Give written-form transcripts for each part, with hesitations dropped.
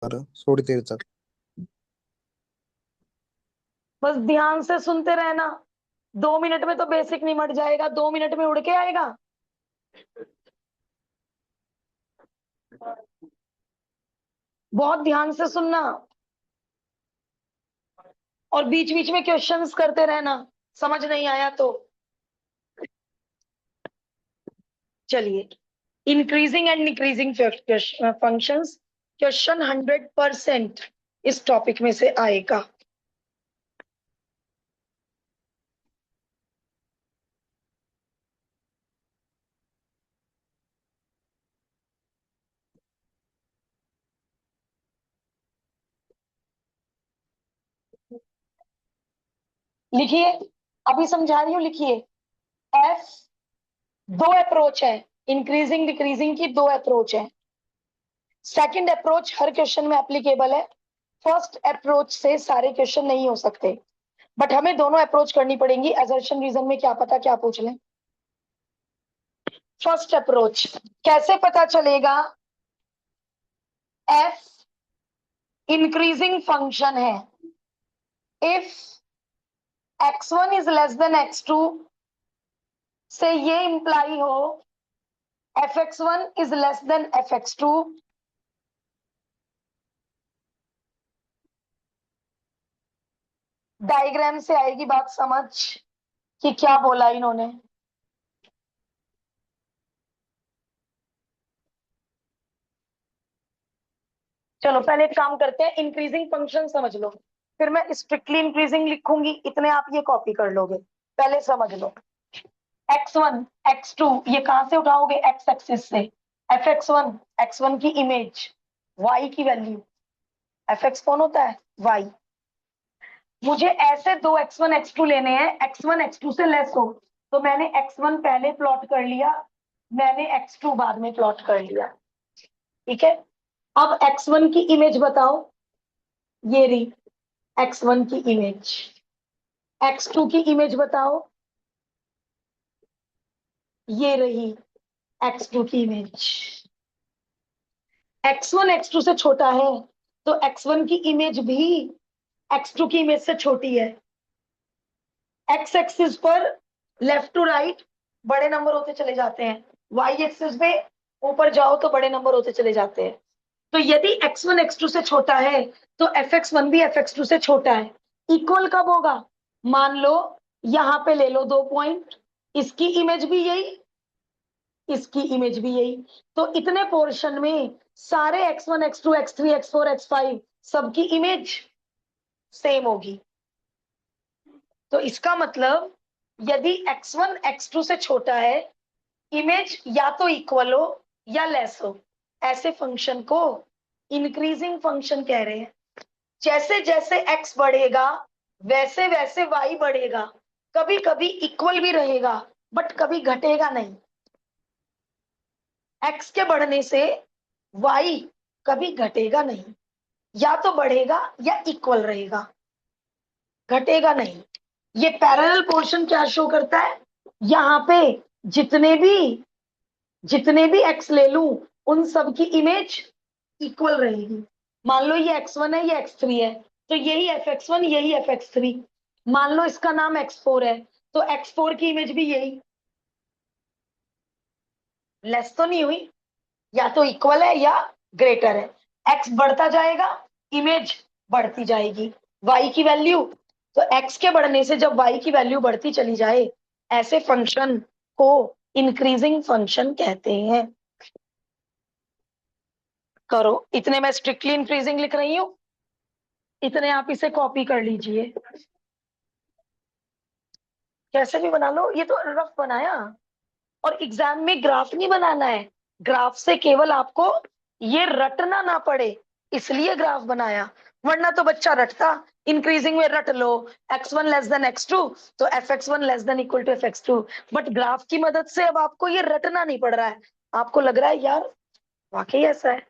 थोड़ी देर तक। बस ध्यान से सुनते रहना। 2 मिनट में तो बेसिक निमट जाएगा, 2 मिनट में उड़ के आएगा। बहुत ध्यान से सुनना और बीच बीच में क्वेश्चंस करते रहना, समझ नहीं आया तो। चलिए, increasing and decreasing functions, question 100% इस टॉपिक में से आएगा। लिखिए, अभी समझा रही हूँ, लिखिए। एफ, दो अप्रोच है, इंक्रीजिंग डिक्रीजिंग की दो अप्रोच है। सेकंड अप्रोच हर क्वेश्चन में एप्लीकेबल है। फर्स्ट अप्रोच से सारे क्वेश्चन नहीं हो सकते, बट हमें दोनों अप्रोच करनी पड़ेंगी। असर्शन रीजन में क्या पता क्या पूछ लें। फर्स्ट अप्रोच कैसे पता चलेगा एफ इंक्रीजिंग फंक्शन है? If x1 is less than x2 से ये इंप्लाई हो fx1 is less than fx2। Diagram से आएगी बात समझ कि क्या बोला इन्होंने। चलो पहले एक काम करते हैं, इंक्रीजिंग फंक्शन समझ लो, फिर मैं स्ट्रिक्टली इंक्रीजिंग लिखूंगी, इतने आप ये कॉपी कर लोगे। पहले समझ लो, x1 x2 ये कहां से उठाओगे? एक्स एक्सिस से। fx1 x1 की इमेज, y की वैल्यू। fx कौन होता है? y। मुझे ऐसे दो x1 x2 लेने हैं, x1 x2 से लेस हो, तो मैंने x1 पहले प्लॉट कर लिया, मैंने x2 बाद में प्लॉट कर लिया। ठीक है, अब x1 की इमेज बताओ, ये रही x1 की इमेज। x2 की इमेज बताओ, ये रही x2 की इमेज। x1 x2 से छोटा है, तो x1 की इमेज भी x2 की इमेज से छोटी है। एक्स एक्सिस पर लेफ्ट टू राइट बड़े नंबर होते चले जाते हैं, वाई एक्सिस पे ऊपर जाओ तो बड़े नंबर होते चले जाते हैं। तो यदि x1 x2 से छोटा है, तो fx1 भी fx2 से छोटा है। इक्वल कब होगा? मान लो यहां पे ले लो 2 पॉइंट, इसकी इमेज भी यही, इसकी इमेज भी यही, तो इतने पोर्शन में सारे x1 x2 x3 x4 x5 सबकी इमेज सेम होगी। तो इसका मतलब यदि x1 x2 से छोटा है, इमेज या तो इक्वल हो या लेस हो, ऐसे फंक्शन को इंक्रीजिंग फंक्शन कह रहे हैं। जैसे जैसे x बढ़ेगा वैसे वैसे y बढ़ेगा, कभी कभी इक्वल भी रहेगा बट कभी घटेगा नहीं। x के बढ़ने से y कभी घटेगा नहीं, या तो बढ़ेगा या इक्वल रहेगा, घटेगा नहीं। ये पैरेलल पोर्शन क्या शो करता है? यहाँ पे जितने भी जितने भी x ले लूं, उन सब की इमेज इक्वल रहेगी। मान लो ये x1 है, ये x3 है, तो यही fx1 यही fx3। मान लो इसका नाम x4 है, तो x4 की इमेज भी यही। लेस तो नहीं हुई, या तो इक्वल है या ग्रेटर है। x बढ़ता जाएगा, इमेज बढ़ती जाएगी, y की वैल्यू। तो x के बढ़ने से जब y की वैल्यू बढ़ती चली जाए, ऐसे फंक्शन को इंक्रीजिंग फंक्शन कहते हैं। करो, इतने मैं स्ट्रिक्टली इंक्रीजिंग लिख रही हूँ, इतने आप इसे कॉपी कर लीजिए, कैसे भी बना लो। ये तो रफ बनाया, और एग्जाम में ग्राफ नहीं बनाना है, ग्राफ से केवल आपको ये रटना ना पड़े, इसलिए ग्राफ बनाया। वरना तो बच्चा रटता, इंक्रीजिंग में रट लो x1 लेस देन x2, तो fx1 less than equal to fx2। But graph की मदद से अब आपको ये रटना नहीं पड़ रहा है, आपको लग रहा है यार वाकई ऐसा है।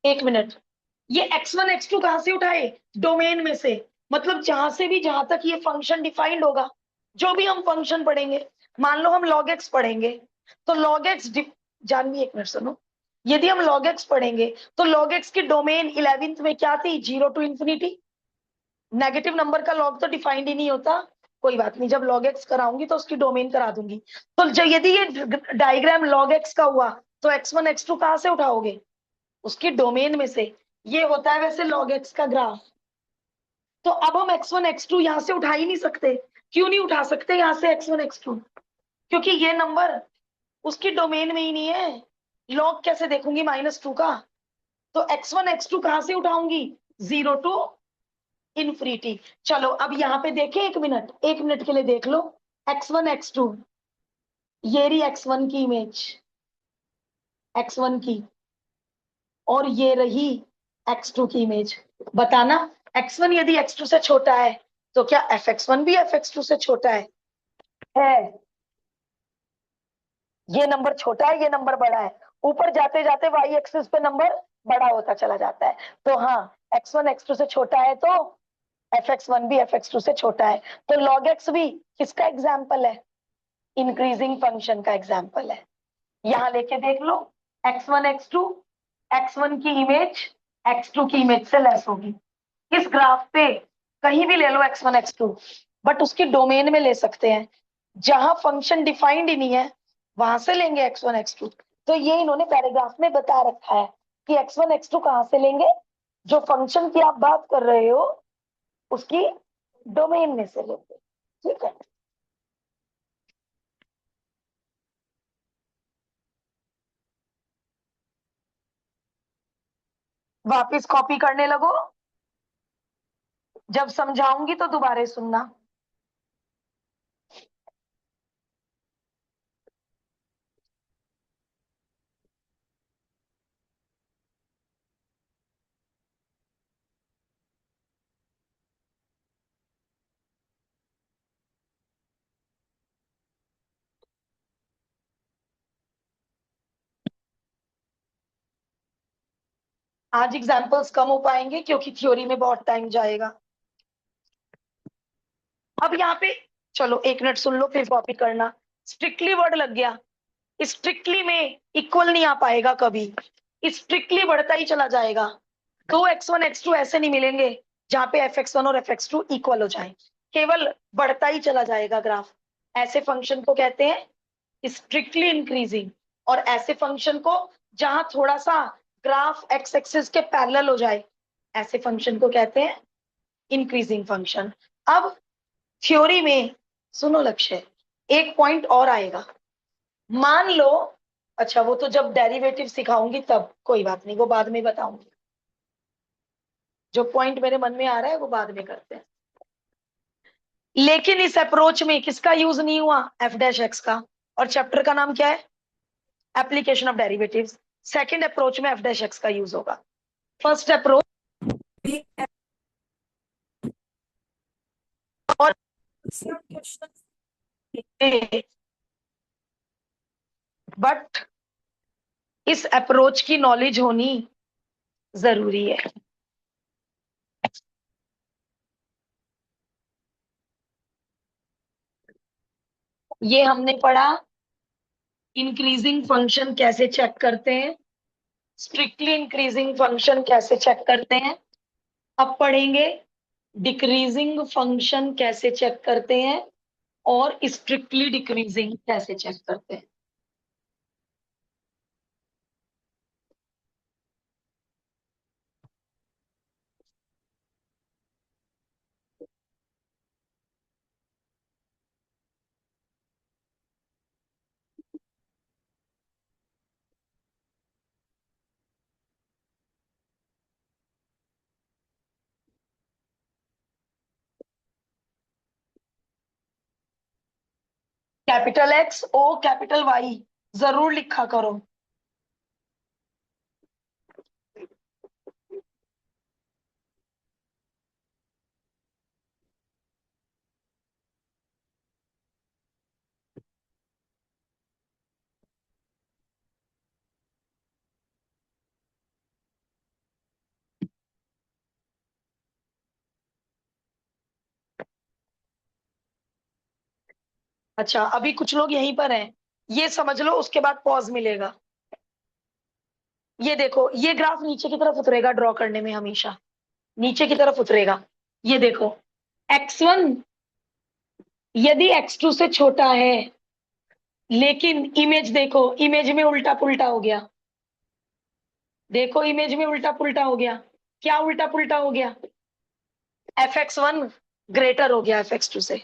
एक मिनट, ये x1 x2 कहां से उठाए? डोमेन में से। मतलब जहां से भी, जहां तक ये फंक्शन डिफाइंड होगा, जो भी हम फंक्शन पढ़ेंगे, मान लो हम log x पढ़ेंगे, तो log x, जानवी एक मिनट सुनो, यदि हम log x पढ़ेंगे तो log x की डोमेन 11th में क्या थी? 0 to infinity। नेगेटिव नंबर का log तो डिफाइंड ही नहीं होता। कोई बात नहीं, जब log x कराऊंगी तो उसकी डोमेन करा दूंगी। तो जब यदि ये डायग्राम log x का हुआ, तो x1 x2 कहां से उठाओगे? उसकी डोमेन में से। ये होता है वैसे log x का ग्राफ। तो अब हम x1 x2 यहां से उठा ही नहीं सकते। क्यों नहीं उठा सकते यहां से x1 x2? क्योंकि ये नंबर उसकी डोमेन में ही नहीं है। log कैसे देखूंगी -2 का? तो x1 x2 कहां से उठाऊंगी? 0 to infinity। चलो अब यहाँ पे देखें, एक मिनट के लिए देख लो। x1 x2, ये रही x1 की इमेज, x1 की, और ये रही x2 की इमेज। बताना, x1 यदि x2 से छोटा है, तो क्या fx1 भी fx2 से छोटा है? ये नंबर छोटा है, ये नंबर बड़ा है। ऊपर जाते जाते y एक्सिस पे नंबर बड़ा होता चला जाता है। तो हाँ, x1 x2 से छोटा है, तो fx1 भी fx2 से छोटा है। तो log x भी किसका एग्जाम्पल है? इंक्रीजिंग फंक्शन का एग्जाम्पल है। यहां लेके देख लो, x1 x2, x1 की इमेज x2 की इमेज से लेस होगी। इस ग्राफ पे कहीं भी ले लो x1 x2, बट उसकी डोमेन में ले सकते हैं। जहां फंक्शन डिफाइंड ही नहीं है, वहां से लेंगे x1 x2। तो ये इन्होंने पैराग्राफ में बता रखा है कि x1 x2 कहां से लेंगे? जो फंक्शन की आप बात कर रहे हो, उसकी डोमेन में से लेंगे। ठीक है। वापिस कॉपी करने लगो, जब समझाऊंगी तो दोबारा सुनना। आज एग्जाम्पल्स कम हो पाएंगे क्योंकि थ्योरी में बहुत टाइम जाएगा। अब यहाँ पे, चलो एक मिनट सुन लो फिर कॉपी करना। स्ट्रिक्टली वर्ड लग गया। स्ट्रिक्टली में इक्वल नहीं आ पाएगा कभी, स्ट्रिक्टली बढ़ता ही चला जाएगा। दो x1 x2 ऐसे नहीं मिलेंगे जहां पे fx1 और fx2 इक्वल हो जाए, केवल बढ़ता ही चला जाएगा ग्राफ। ऐसे फंक्शन को कहते हैं स्ट्रिक्टली इंक्रीजिंग। और ऐसे फंक्शन को जहां थोड़ा सा ग्राफ एक्स एक्सिस के पैरेलल हो जाए, ऐसे फंक्शन को कहते हैं इंक्रीजिंग फंक्शन। अब थ्योरी में सुनो लक्ष्य, एक पॉइंट और आएगा। मान लो, अच्छा वो तो जब डेरिवेटिव सिखाऊंगी तब, कोई बात नहीं, वो बाद में बताऊंगी। जो पॉइंट मेरे मन में आ रहा है वो बाद में करते हैं। लेकिन इस अप्रोच में किसका यूज नहीं हुआ? एफ डैश एक्स का। और चैप्टर का नाम क्या है? Application of derivatives. Second approach में एफ डैश एक्स का यूज होगा। फर्स्ट अप्रोच, और बट इस अप्रोच की नॉलेज होनी जरूरी है। ये हमने पढ़ा इंक्रीजिंग फंक्शन कैसे चेक करते हैं, स्ट्रिक्टली इंक्रीजिंग फंक्शन कैसे चेक करते हैं। अब पढ़ेंगे डिक्रीजिंग फंक्शन कैसे चेक करते हैं, और स्ट्रिक्टली डिक्रीजिंग कैसे चेक करते हैं। Capital X O capital Y जरूर लिखा करो। अच्छा, अभी कुछ लोग यहीं पर हैं, ये समझ लो, उसके बाद पॉज मिलेगा। ये देखो, ये ग्राफ नीचे की तरफ उतरेगा ड्रॉ करने में, हमेशा नीचे की तरफ उतरेगा। ये देखो, x1 यदि x2 से छोटा है, लेकिन इमेज देखो, इमेज में उल्टा पुल्टा हो गया। देखो, इमेज में उल्टा पुल्टा हो गया। क्या उल्टा पुल्टा हो गया? fx1 ग्रेटर हो गया fx2 से।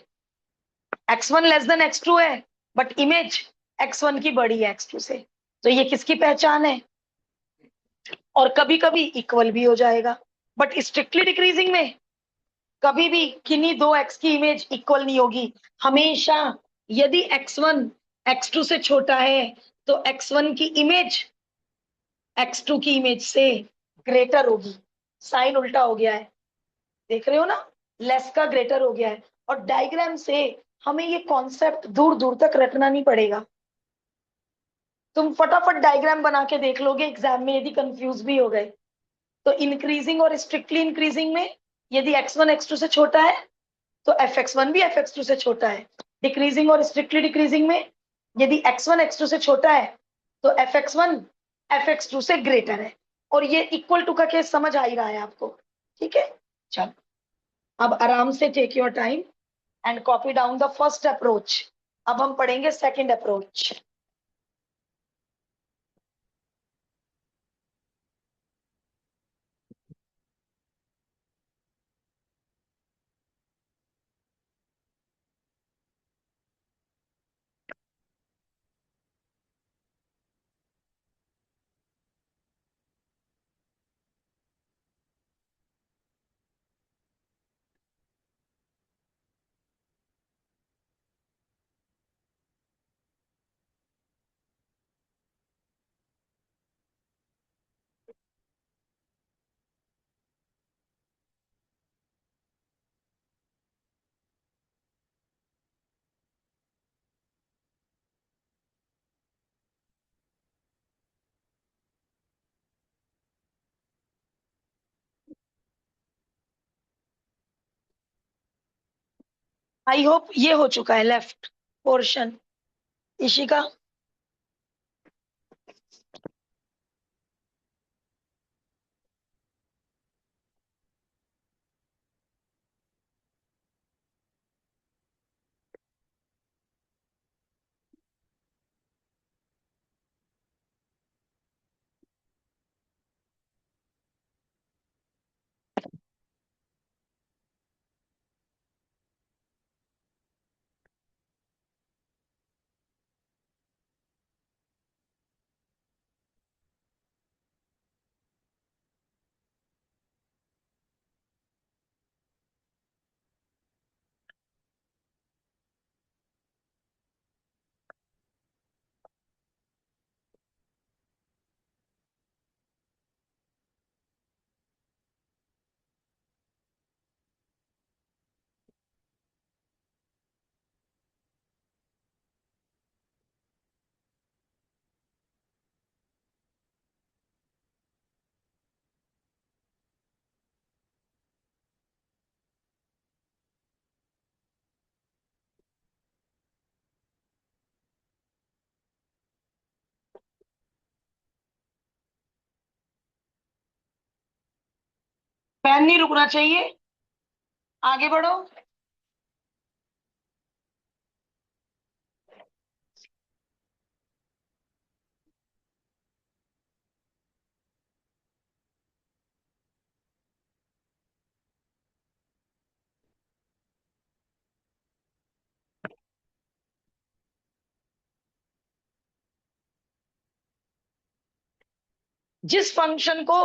x1 लेस देन x2 है, बट इमेज x1 की बड़ी है x2 से। तो ये किसकी पहचान है? और कभी कभी इक्वल भी हो जाएगा, बट स्ट्रिक्टली डिक्रीजिंग में कभी भी किन्हीं दो x की इमेज इक्वल नहीं होगी। हमेशा यदि x1 x2 से छोटा है, तो x1 की इमेज x2 की इमेज से ग्रेटर होगी। साइन उल्टा हो गया है, देख रहे हो ना? लेस का ग्रेटर हो गया है। और डायग्राम से हमें ये कॉन्सेप्ट दूर दूर तक रटना नहीं पड़ेगा। तुम फटाफट डायग्राम बना के देख लोगे एग्जाम में, यदि कंफ्यूज भी हो गए तो। इंक्रीजिंग और स्ट्रिक्टली इंक्रीजिंग में यदि x1 x2 से छोटा है, तो fx1 भी fx2 से छोटा है। डिक्रीजिंग और स्ट्रिक्टली डिक्रीजिंग में यदि x1 x2 से छोटा है, तो fx1 fx2 से ग्रेटर है। और ये इक्वल टू का केस समझ आ ही रहा है आपको? ठीक है, चलो अब आराम से take your time and copy down the first approach. अब हम पढ़ेंगे सेकंड अप्रोच। आई होप ये हो चुका है लेफ्ट पोर्शन। इशिका, फैन नहीं रुकना चाहिए, आगे बढ़ो। जिस फंक्शन को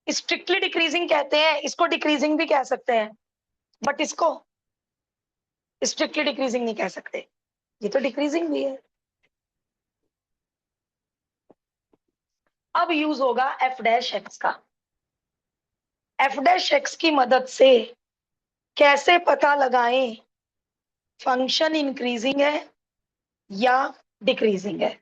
स्ट्रिक्टली डिक्रीजिंग कहते हैं, इसको डिक्रीजिंग भी कह सकते हैं, बट इसको स्ट्रिक्टली डिक्रीजिंग नहीं कह सकते। ये तो डिक्रीजिंग भी है। अब यूज होगा एफ डैश एक्स का। एफ डैश एक्स की मदद से कैसे पता लगाएं फंक्शन इंक्रीजिंग है या डिक्रीजिंग है?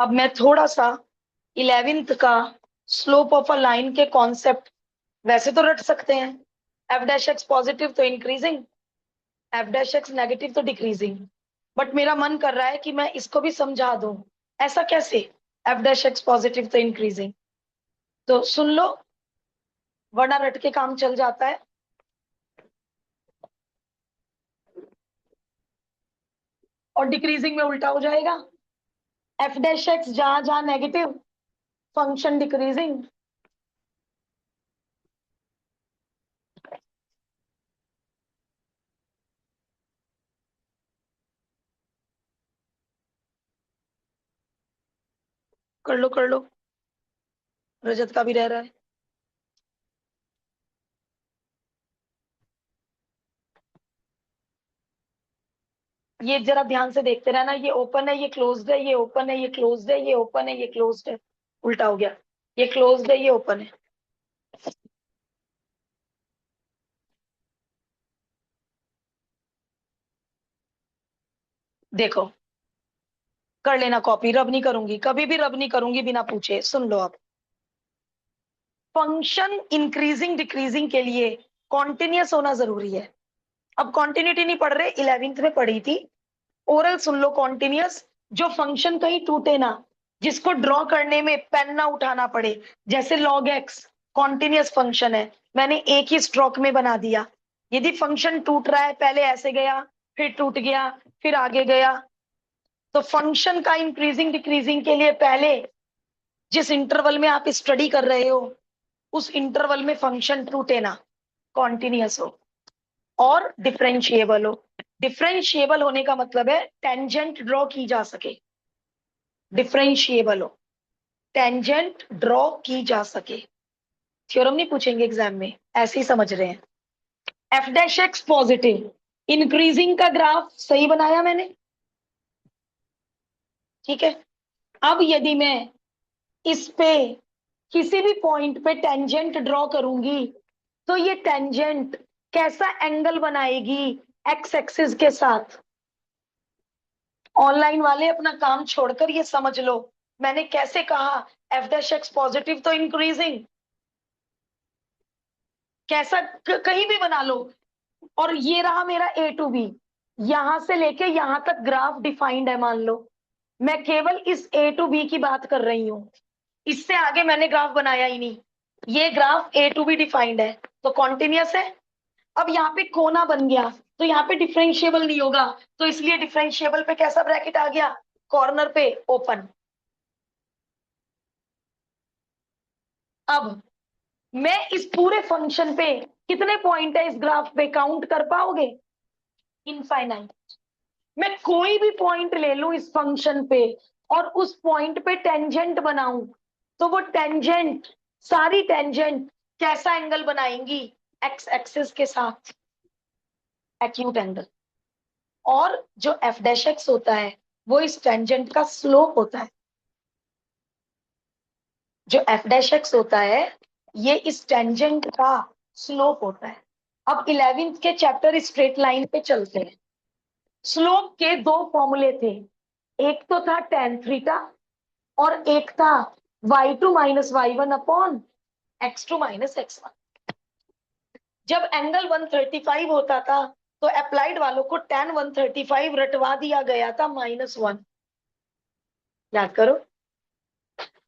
अब मैं थोड़ा सा 11th का स्लोप ऑफ अ लाइन के कॉन्सेप्ट वैसे तो रट सकते हैं। एफ डैश एक्स पॉजिटिव तो increasing, F dash x negative तो डिक्रीजिंग, बट मेरा मन कर रहा है कि मैं इसको भी समझा दूं। ऐसा कैसे? एफ डैश एक्स पॉजिटिव तो इंक्रीजिंग, तो सुन लो, वरना रट के काम चल जाता है। और डिक्रीजिंग में उल्टा हो जाएगा, एफ डैश एक्स जहां जहां नेगेटिव, फंक्शन डिक्रीजिंग। कर लो कर लो, रजत का भी रह रहा है। ये जरा ध्यान से देखते रहना, ये ओपन है, ये क्लोज्ड है, ये ओपन है, ये क्लोज्ड है, ये ओपन है, ये क्लोज्ड है। उल्टा हो गया, ये क्लोज्ड है, ये ओपन है। देखो, कर लेना कॉपी, रब नहीं करूंगी, कभी भी रब नहीं करूंगी बिना पूछे। सुन लो अब, फंक्शन इंक्रीजिंग डिक्रीजिंग के लिए कॉन्टिन्यूअस होना जरूरी है। अब कॉन्टिन्यूटी नहीं पढ़ रहे, 11th में पढ़ी थी। ओरल सुन लो, कॉन्टिन्यूअस, जो फंक्शन कहीं टूटे ना, जिसको ड्रॉ करने में पेन ना उठाना पड़े, जैसे लॉग एक्स कॉन्टिन्यूअस फंक्शन है, मैंने एक ही स्ट्रोक में बना दिया। यदि फंक्शन टूट रहा है, पहले ऐसे गया, फिर टूट गया, फिर आगे गया, तो फंक्शन का इंक्रीजिंग डिक्रीजिंग के लिए पहले जिस इंटरवल में आप स्टडी कर रहे हो, उस इंटरवल में फंक्शन टूटे ना, कॉन्टिन्यूअस हो और डिफरेंशिएबल हो। डिफरेंशिएबल होने का मतलब है टेंजेंट ड्रॉ की जा सके। डिफरेंशिएबल हो, टेंजेंट ड्रॉ की जा सके। थ्योरम नहीं पूछेंगे एग्जाम में, ऐसे ही समझ रहे हैं। F dash x positive, increasing का ग्राफ सही बनाया मैंने, ठीक है। अब यदि मैं इस पे किसी भी पॉइंट पे टेंजेंट ड्रॉ करूंगी, तो ये टेंजेंट कैसा एंगल बनाएगी एक्स एक्सिस के साथ? ऑनलाइन वाले अपना काम छोड़कर ये समझ लो, मैंने कैसे कहा एफ डैश एक्स पॉजिटिव तो इंक्रीजिंग, कैसा कहीं भी बना लो। और ये रहा मेरा ए टू बी, यहां से लेके यहां तक ग्राफ डिफाइंड है, मान लो। मैं केवल इस ए टू बी की बात कर रही हूं, इससे आगे मैंने ग्राफ बनाया ही नहीं। ये graph A to B defined है, तो कॉन्टिन्यूअस है। अब यहाँ पे कोना बन गया, तो यहाँ पे डिफरेंशिएबल नहीं होगा, तो इसलिए डिफरेंशिएबल पे कैसा ब्रैकेट आ गया? कॉर्नर पे ओपन। अब मैं इस पूरे फंक्शन पे कितने पॉइंट है इस ग्राफ पे, काउंट कर पाओगे? इनफाइनाइट। मैं कोई भी पॉइंट ले लूं इस फंक्शन पे और उस पॉइंट पे टेंजेंट बनाऊं, तो वो टेंजेंट, सारी टेंजेंट कैसा एंगल बनाएंगी एक्स एक्सिस के साथ? Acute angle. और जो एफ डैश एक्स होता है, वो इस टेंजेंट का स्लोप होता है। जो एफ डैश एक्स होता है, ये इस टेंजेंट का स्लोप होता है। अब 11th के चैप्टर स्ट्रेट लाइन पे चलते हैं। स्लोप के दो फॉर्मूले थे, एक तो था टेन थीटा और एक था y2 minus y1 upon x2 minus x1। जब एंगल 135 होता था, तो अप्लाइड वालों को tan 135 रटवा दिया गया था -1। याद करो,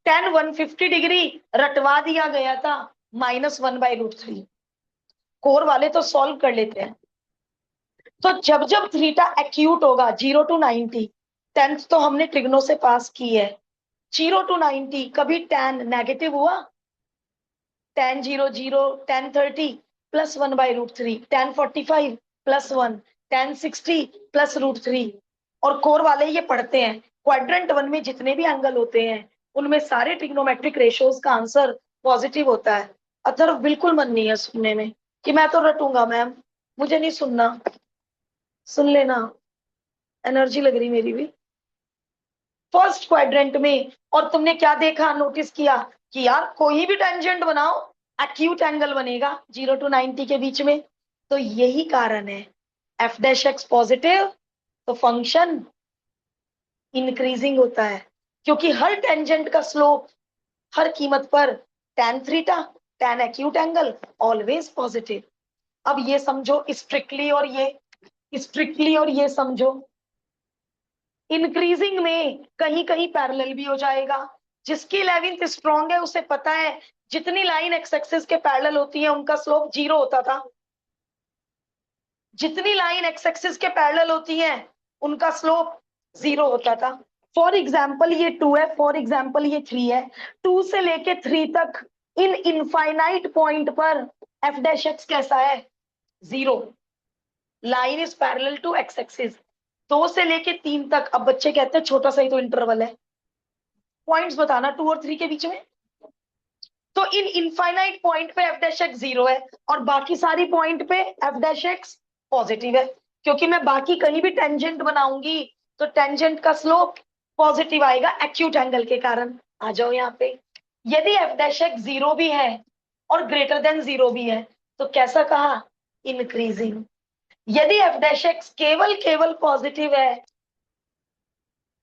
tan 150 डिग्री रटवा दिया गया था -1/√3। कोर वाले तो सॉल्व कर लेते हैं। तो जब जब थीटा एक्यूट होगा 0 to 90, टेंथ तो हमने ट्रिग्नो से पास की है, 0 to 90 कभी tan नेगेटिव हुआ? tan 0 0, tan 30 +1/√3, tan 45 +1, tan 60 +√3। और कोर वाले ये पढ़ते हैं, क्वाड्रेंट वन में जितने भी एंगल होते हैं, उनमें सारे ट्रिग्नोमेट्रिक रेशियोज का आंसर पॉजिटिव होता है। अथर्व बिल्कुल मन नहीं है सुनने में, कि मैं तो रटूंगा मैम, मुझे नहीं सुनना। सुन लेना, एनर्जी लग रही मेरी भी। फर्स्ट क्वाड्रेंट में, और तुमने क्या देखा, नोटिस किया कि यार कोई भी टेंजेंट बनाओ, एक्यूट एंगल बनेगा 0 to 90 के बीच में। तो यही कारण है, एफ डैश एक्स पॉजिटिव तो फंक्शन इंक्रीजिंग होता है, क्योंकि हर टेंजेंट का स्लोप हर कीमत पर tan theta tan acute angle always positive. अब ये समझो स्ट्रिक्टली और ये समझो, इंक्रीजिंग में कहीं कहीं पैरेलल भी हो जाएगा। जिसकी 11th स्ट्रॉन्ग है उसे पता है जितनी लाइन एक्स एक्सिस के पैरेलल होती है उनका स्लोप 0 होता था, जितनी लाइन एक्स एक्सिस के पैरेलल होती है उनका स्लोप 0 होता था। फॉर एग्जाम्पल ये 2 है, फॉर एग्जाम्पल ये 3 है। 2 से लेके 3 तक इन इनफाइनाइट पॉइंट पर एफ डैश एक्स कैसा है? 0। Line is parallel to X axis. 2 से लेके 3 तक, अब बच्चे कहते हैं छोटा सा ही तो इंटरवल है, पॉइंट्स बताना 2 और 3 के बीच में। तो इन इनफाइनाइट पॉइंट पे एफ डैश एक्स 0 है और बाकी सारी पॉइंट पे एफ डैश एक्स पॉजिटिव है, क्योंकि मैं बाकी कहीं भी टेंजेंट बनाऊंगी तो टेंजेंट का स्लोप पॉजिटिव आएगा एक्यूट एंगल के कारण। आ जाओ यहाँ पे, यदि एफ डैश एक्स 0 भी है और ग्रेटर देन 0 भी है तो कैसा कहा? इंक्रीजिंग। यदि एफ डैश एक्स केवल केवल पॉजिटिव है,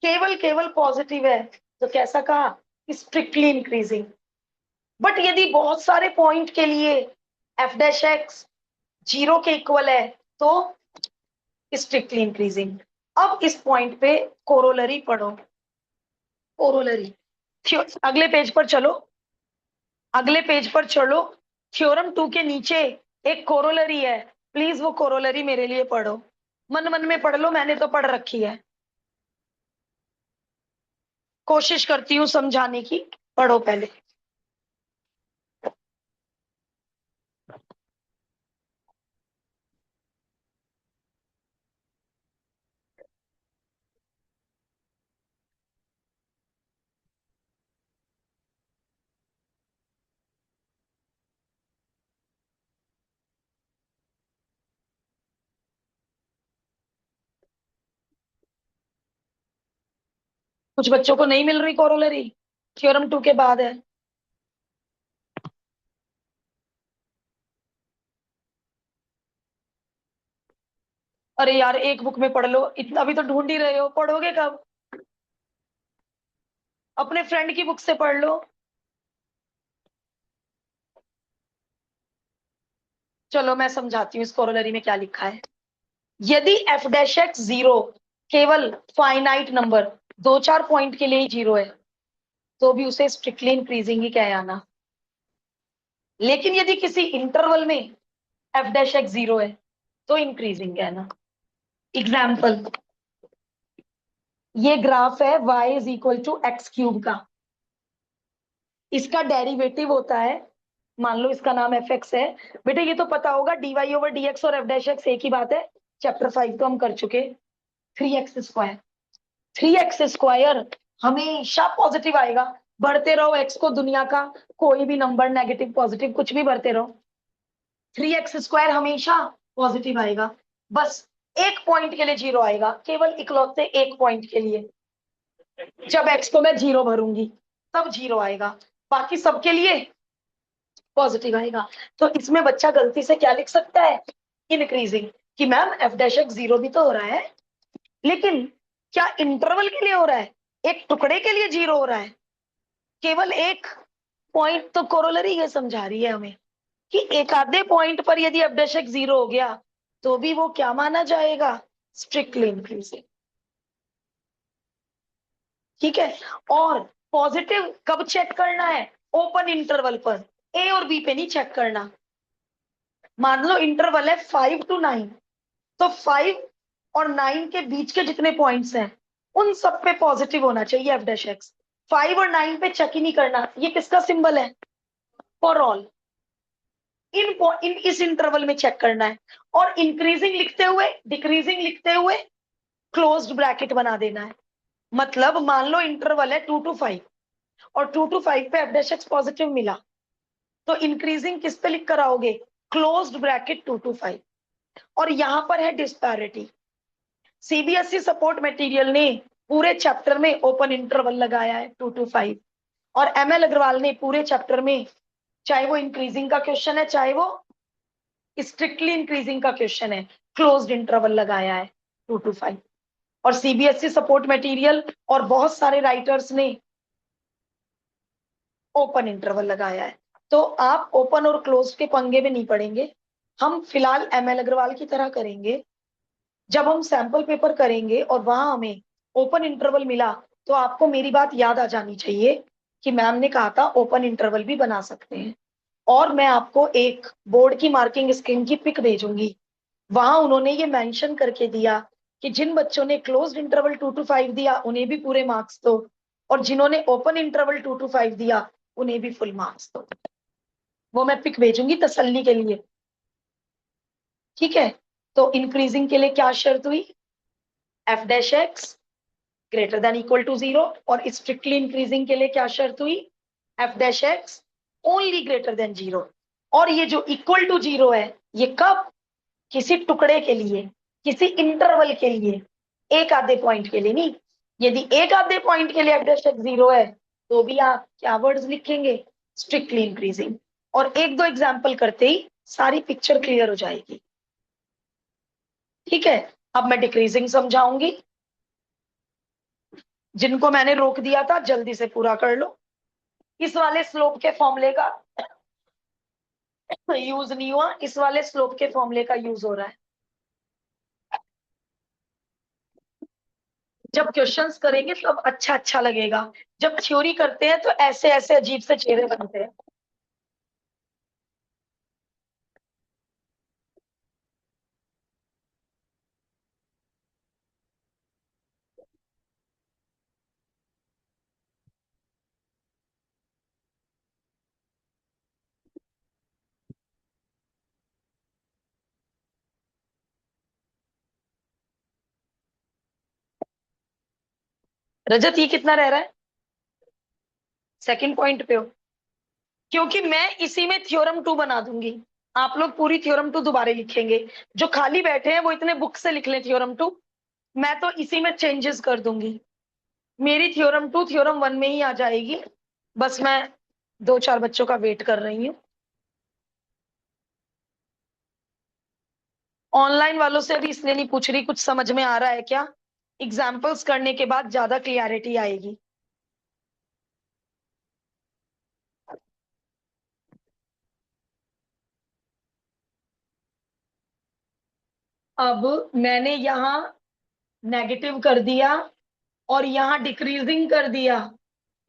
केवल केवल पॉजिटिव है तो कैसा कहा? Strictly increasing. बट यदि बहुत सारे पॉइंट के लिए एफ डैश एक्स 0 के इक्वल है तो स्ट्रिक्टली इंक्रीजिंग। अब इस पॉइंट पे कोरोलरी पढ़ो, कोरोलरी। अगले पेज पर चलो, अगले पेज पर चलो। थ्योरम 2 के नीचे एक कोरोलरी है, प्लीज वो कोरोलरी मेरे लिए पढ़ो। मन मन में पढ़ लो, मैंने तो पढ़ रखी है, कोशिश करती हूँ समझाने की। पढ़ो पहले। कुछ बच्चों को नहीं मिल रही कोरोलरी, थ्योरम 2 के बाद है। अरे यार एक बुक में पढ़ लो, इतना भी तो ढूंढ ही रहे हो, पढ़ोगे कब? अपने फ्रेंड की बुक से पढ़ लो। चलो मैं समझाती हूँ इस कोरोलरी में क्या लिखा है। यदि एफ डैश एक्स 0 केवल फाइनाइट नंबर 2-4 पॉइंट के लिए ही 0 है तो भी उसे स्ट्रिक्टली इंक्रीजिंग ही कहे आना। लेकिन यदि किसी इंटरवल में एफ डैश एक्स 0 है तो इंक्रीजिंग कहना। एग्जाम्पल, ये ग्राफ है y is equal to X cube का, इसका डेरिवेटिव होता है, मान लो इसका नाम एफ एक्स है। बेटा ये तो पता होगा D Y over D X और एफ डैश एक्स एक ही बात है, चैप्टर 5 तो हम कर चुके। 3x², 3x² हमेशा पॉजिटिव आएगा। बढ़ते रहो x को, दुनिया का कोई भी नंबर, नेगेटिव पॉजिटिव कुछ भी बढ़ते रहो, 3x² हमेशा पॉजिटिव आएगा। बस एक पॉइंट के लिए 0 आएगा, केवल इकलौते एक पॉइंट के लिए। जब x को मैं 0 भरूंगी तब 0 आएगा, बाकी सबके लिए पॉजिटिव आएगा। तो इसमें बच्चा गलती से क्या लिख सकता है? इंक्रीजिंग, कि मैम एफ डैश एक्स 0 भी तो हो रहा है, लेकिन क्या इंटरवल के लिए हो रहा है? एक टुकड़े के लिए 0 हो रहा है, केवल एक पॉइंट। तो कोरोलरी ये समझा रही है हमें कि एक आधे पॉइंट पर यदि एफ डैश एक्स 0 हो गया तो भी वो क्या माना जाएगा? Strictly increasing. ठीक है। और पॉजिटिव कब चेक करना है? ओपन इंटरवल पर, ए और बी पे नहीं चेक करना। मान लो इंटरवल है 5 to 9, तो 5 और 9 के बीच के जितने पॉइंट्स हैं उन सब पे पॉजिटिव होना चाहिए एफ डैश एक्स। 5 और 9 पे चेक ही नहीं करना। ये किसका सिंबल है? For all. इन इस इंटरवल में चेक करना है, और इंक्रीजिंग लिखते हुए डिक्रीजिंग लिखते हुए क्लोज्ड ब्रैकेट बना देना है। मतलब मान लो इंटरवल है 2 to 5 और 2 to 5 पे एफ डैश एक्स पॉजिटिव मिला तो इंक्रीजिंग किस पे लिख कर आओगे? Closed bracket 2 to 5। और यहां पर है डिस्पैरिटी। सीबीएसई सपोर्ट मटेरियल ने पूरे चैप्टर में ओपन इंटरवल लगाया है 2 to 5, और एमएल अग्रवाल ने पूरे चैप्टर में, चाहे वो इंक्रीजिंग का क्वेश्चन है चाहे वो स्ट्रिक्टली इंक्रीजिंग का क्वेश्चन है, क्लोज्ड इंटरवल लगाया है 2 to 5। और सीबीएसई सपोर्ट मटेरियल और बहुत सारे राइटर्स ने ओपन इंटरवल लगाया है। तो आप ओपन और क्लोज के पंगे में नहीं पड़ेंगे। हम फिलहाल एमएल अग्रवाल की तरह करेंगे। जब हम सैंपल पेपर करेंगे और वहां हमें ओपन इंटरवल मिला, तो आपको मेरी बात याद आ जानी चाहिए कि मैम ने कहा था ओपन इंटरवल भी बना सकते हैं। और मैं आपको एक बोर्ड की मार्किंग स्कीम की पिक भेजूंगी। वहां उन्होंने ये मेंशन करके दिया कि जिन बच्चों ने क्लोज्ड इंटरवल 2 to 5 दिया उन्हें भी पूरे मार्क्स दो, और जिन्होंने ओपन इंटरवल 2 to 5 दिया उन्हें भी फुल मार्क्स दो। वो मैं पिक भेजूंगी तसल्ली के लिए। ठीक है। तो इंक्रीजिंग के लिए क्या शर्त हुई? F dash X greater than equal to 0। और स्ट्रिक्टली इंक्रीजिंग के लिए क्या शर्त हुई? F dash X only greater than 0। और ये जो इक्वल टू 0 है, ये कब? किसी टुकड़े के लिए, किसी इंटरवल के लिए, एक आधे पॉइंट के लिए नहीं। यदि एक आधे पॉइंट के लिए एफ डैश एक्स 0 है, तो भी आप क्या वर्ड्स लिखेंगे? Strictly increasing. और एक दो एग्जाम्पल करते ही सारी पिक्चर क्लियर हो जाएगी। ठीक है। अब मैं डिक्रीजिंग समझाऊंगी। जिनको मैंने रोक दिया था जल्दी से पूरा कर लो। इस वाले स्लोप के फॉर्मूले का यूज नहीं हुआ, इस वाले स्लोप के फॉर्मूले का यूज हो रहा है। जब क्वेश्चंस करेंगे तब अच्छा अच्छा लगेगा। जब थ्योरी करते हैं तो ऐसे ऐसे अजीब से चेहरे बनते हैं। रजत, ये कितना रह रहा है? सेकंड पॉइंट पे हो? क्योंकि मैं इसी में थ्योरम 2 बना दूंगी। आप लोग पूरी थ्योरम 2 दोबारा लिखेंगे। जो खाली बैठे हैं वो इतने बुक से लिख लें थ्योरम 2। मैं तो इसी में चेंजेस कर दूंगी। मेरी थ्योरम 2 थ्योरम 1 में ही आ जाएगी। बस मैं दो चार बच्चों का वेट कर रही हूँ। ऑनलाइन वालों से अभी इसलिए नहीं पूछ रही, कुछ समझ में आ रहा है क्या? एग्जाम्पल्स करने के बाद ज्यादा क्लियरिटी आएगी। अब मैंने यहाँ नेगेटिव कर दिया, और यहाँ डिक्रीजिंग कर दिया,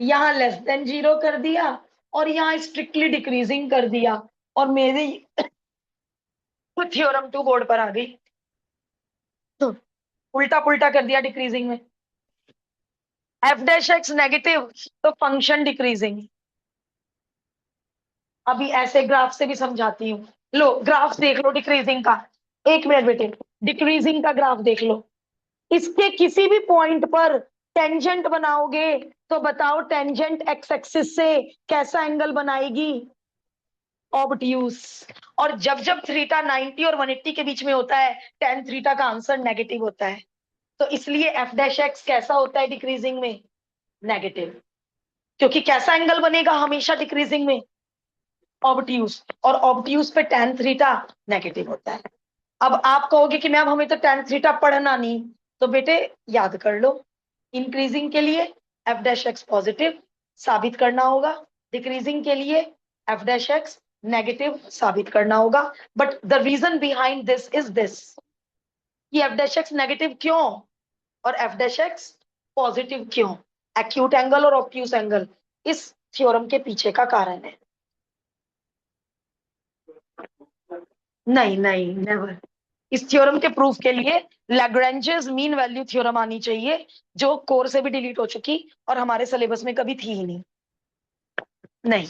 यहाँ लेस देन 0 कर दिया, और यहाँ स्ट्रिक्टली डिक्रीजिंग कर दिया। और मेरी थ्योरम 2 बोर्ड पर आ गई। तो उल्टा पुल्टा कर दिया डिक्रीजिंग में। एफ डैश एक्स नेगेटिव, तो फंक्शन डिक्रीजिंग। अभी ऐसे ग्राफ से भी समझाती हूँ। लो ग्राफ देख लो डिक्रीजिंग का। एक मिनट बेटे, डिक्रीजिंग का ग्राफ देख लो। इसके किसी भी पॉइंट पर टेंजेंट बनाओगे तो बताओ टेंजेंट एक्स एक्सिस से कैसा एंगल बनाएगी? ऑब्ट्यूस। और जब जब थीटा 90 और 180 के बीच में होता है, टेन थीटा का आंसर नेगेटिव होता है। तो इसलिए एफ डैश एक्स कैसा होता है डिक्रीजिंग में? नेगेटिव। क्योंकि कैसा एंगल बनेगा हमेशा डिक्रीजिंग में? ऑब्ट्यूस। और ऑब्ट्यूस पे टेन थीटा नेगेटिव होता है। अब आप कहोगे कि मैम हमें तो टेन थीटा पढ़ना नहीं, तो बेटे याद कर लो। इंक्रीजिंग के लिए एफ डैश एक्स पॉजिटिव साबित करना होगा, डिक्रीजिंग के लिए एफ डैश एक्स नेगेटिव साबित करना होगा। But the reason behind this is this, कि एफ डैश एक्स नेगेटिव क्यों और एफ डैश एक्स पॉजिटिव क्यों? एक्यूट एंगल और ऑब्ट्यूस एंगल इस थ्योरम के पीछे का कारण है। नहीं नहीं, नेवर। इस थ्योरम के प्रूफ के लिए लैग्रेंजेस मीन वैल्यू थ्योरम आनी चाहिए, जो कोर से भी डिलीट हो चुकी और हमारे सिलेबस में कभी थी ही नहीं। नहीं।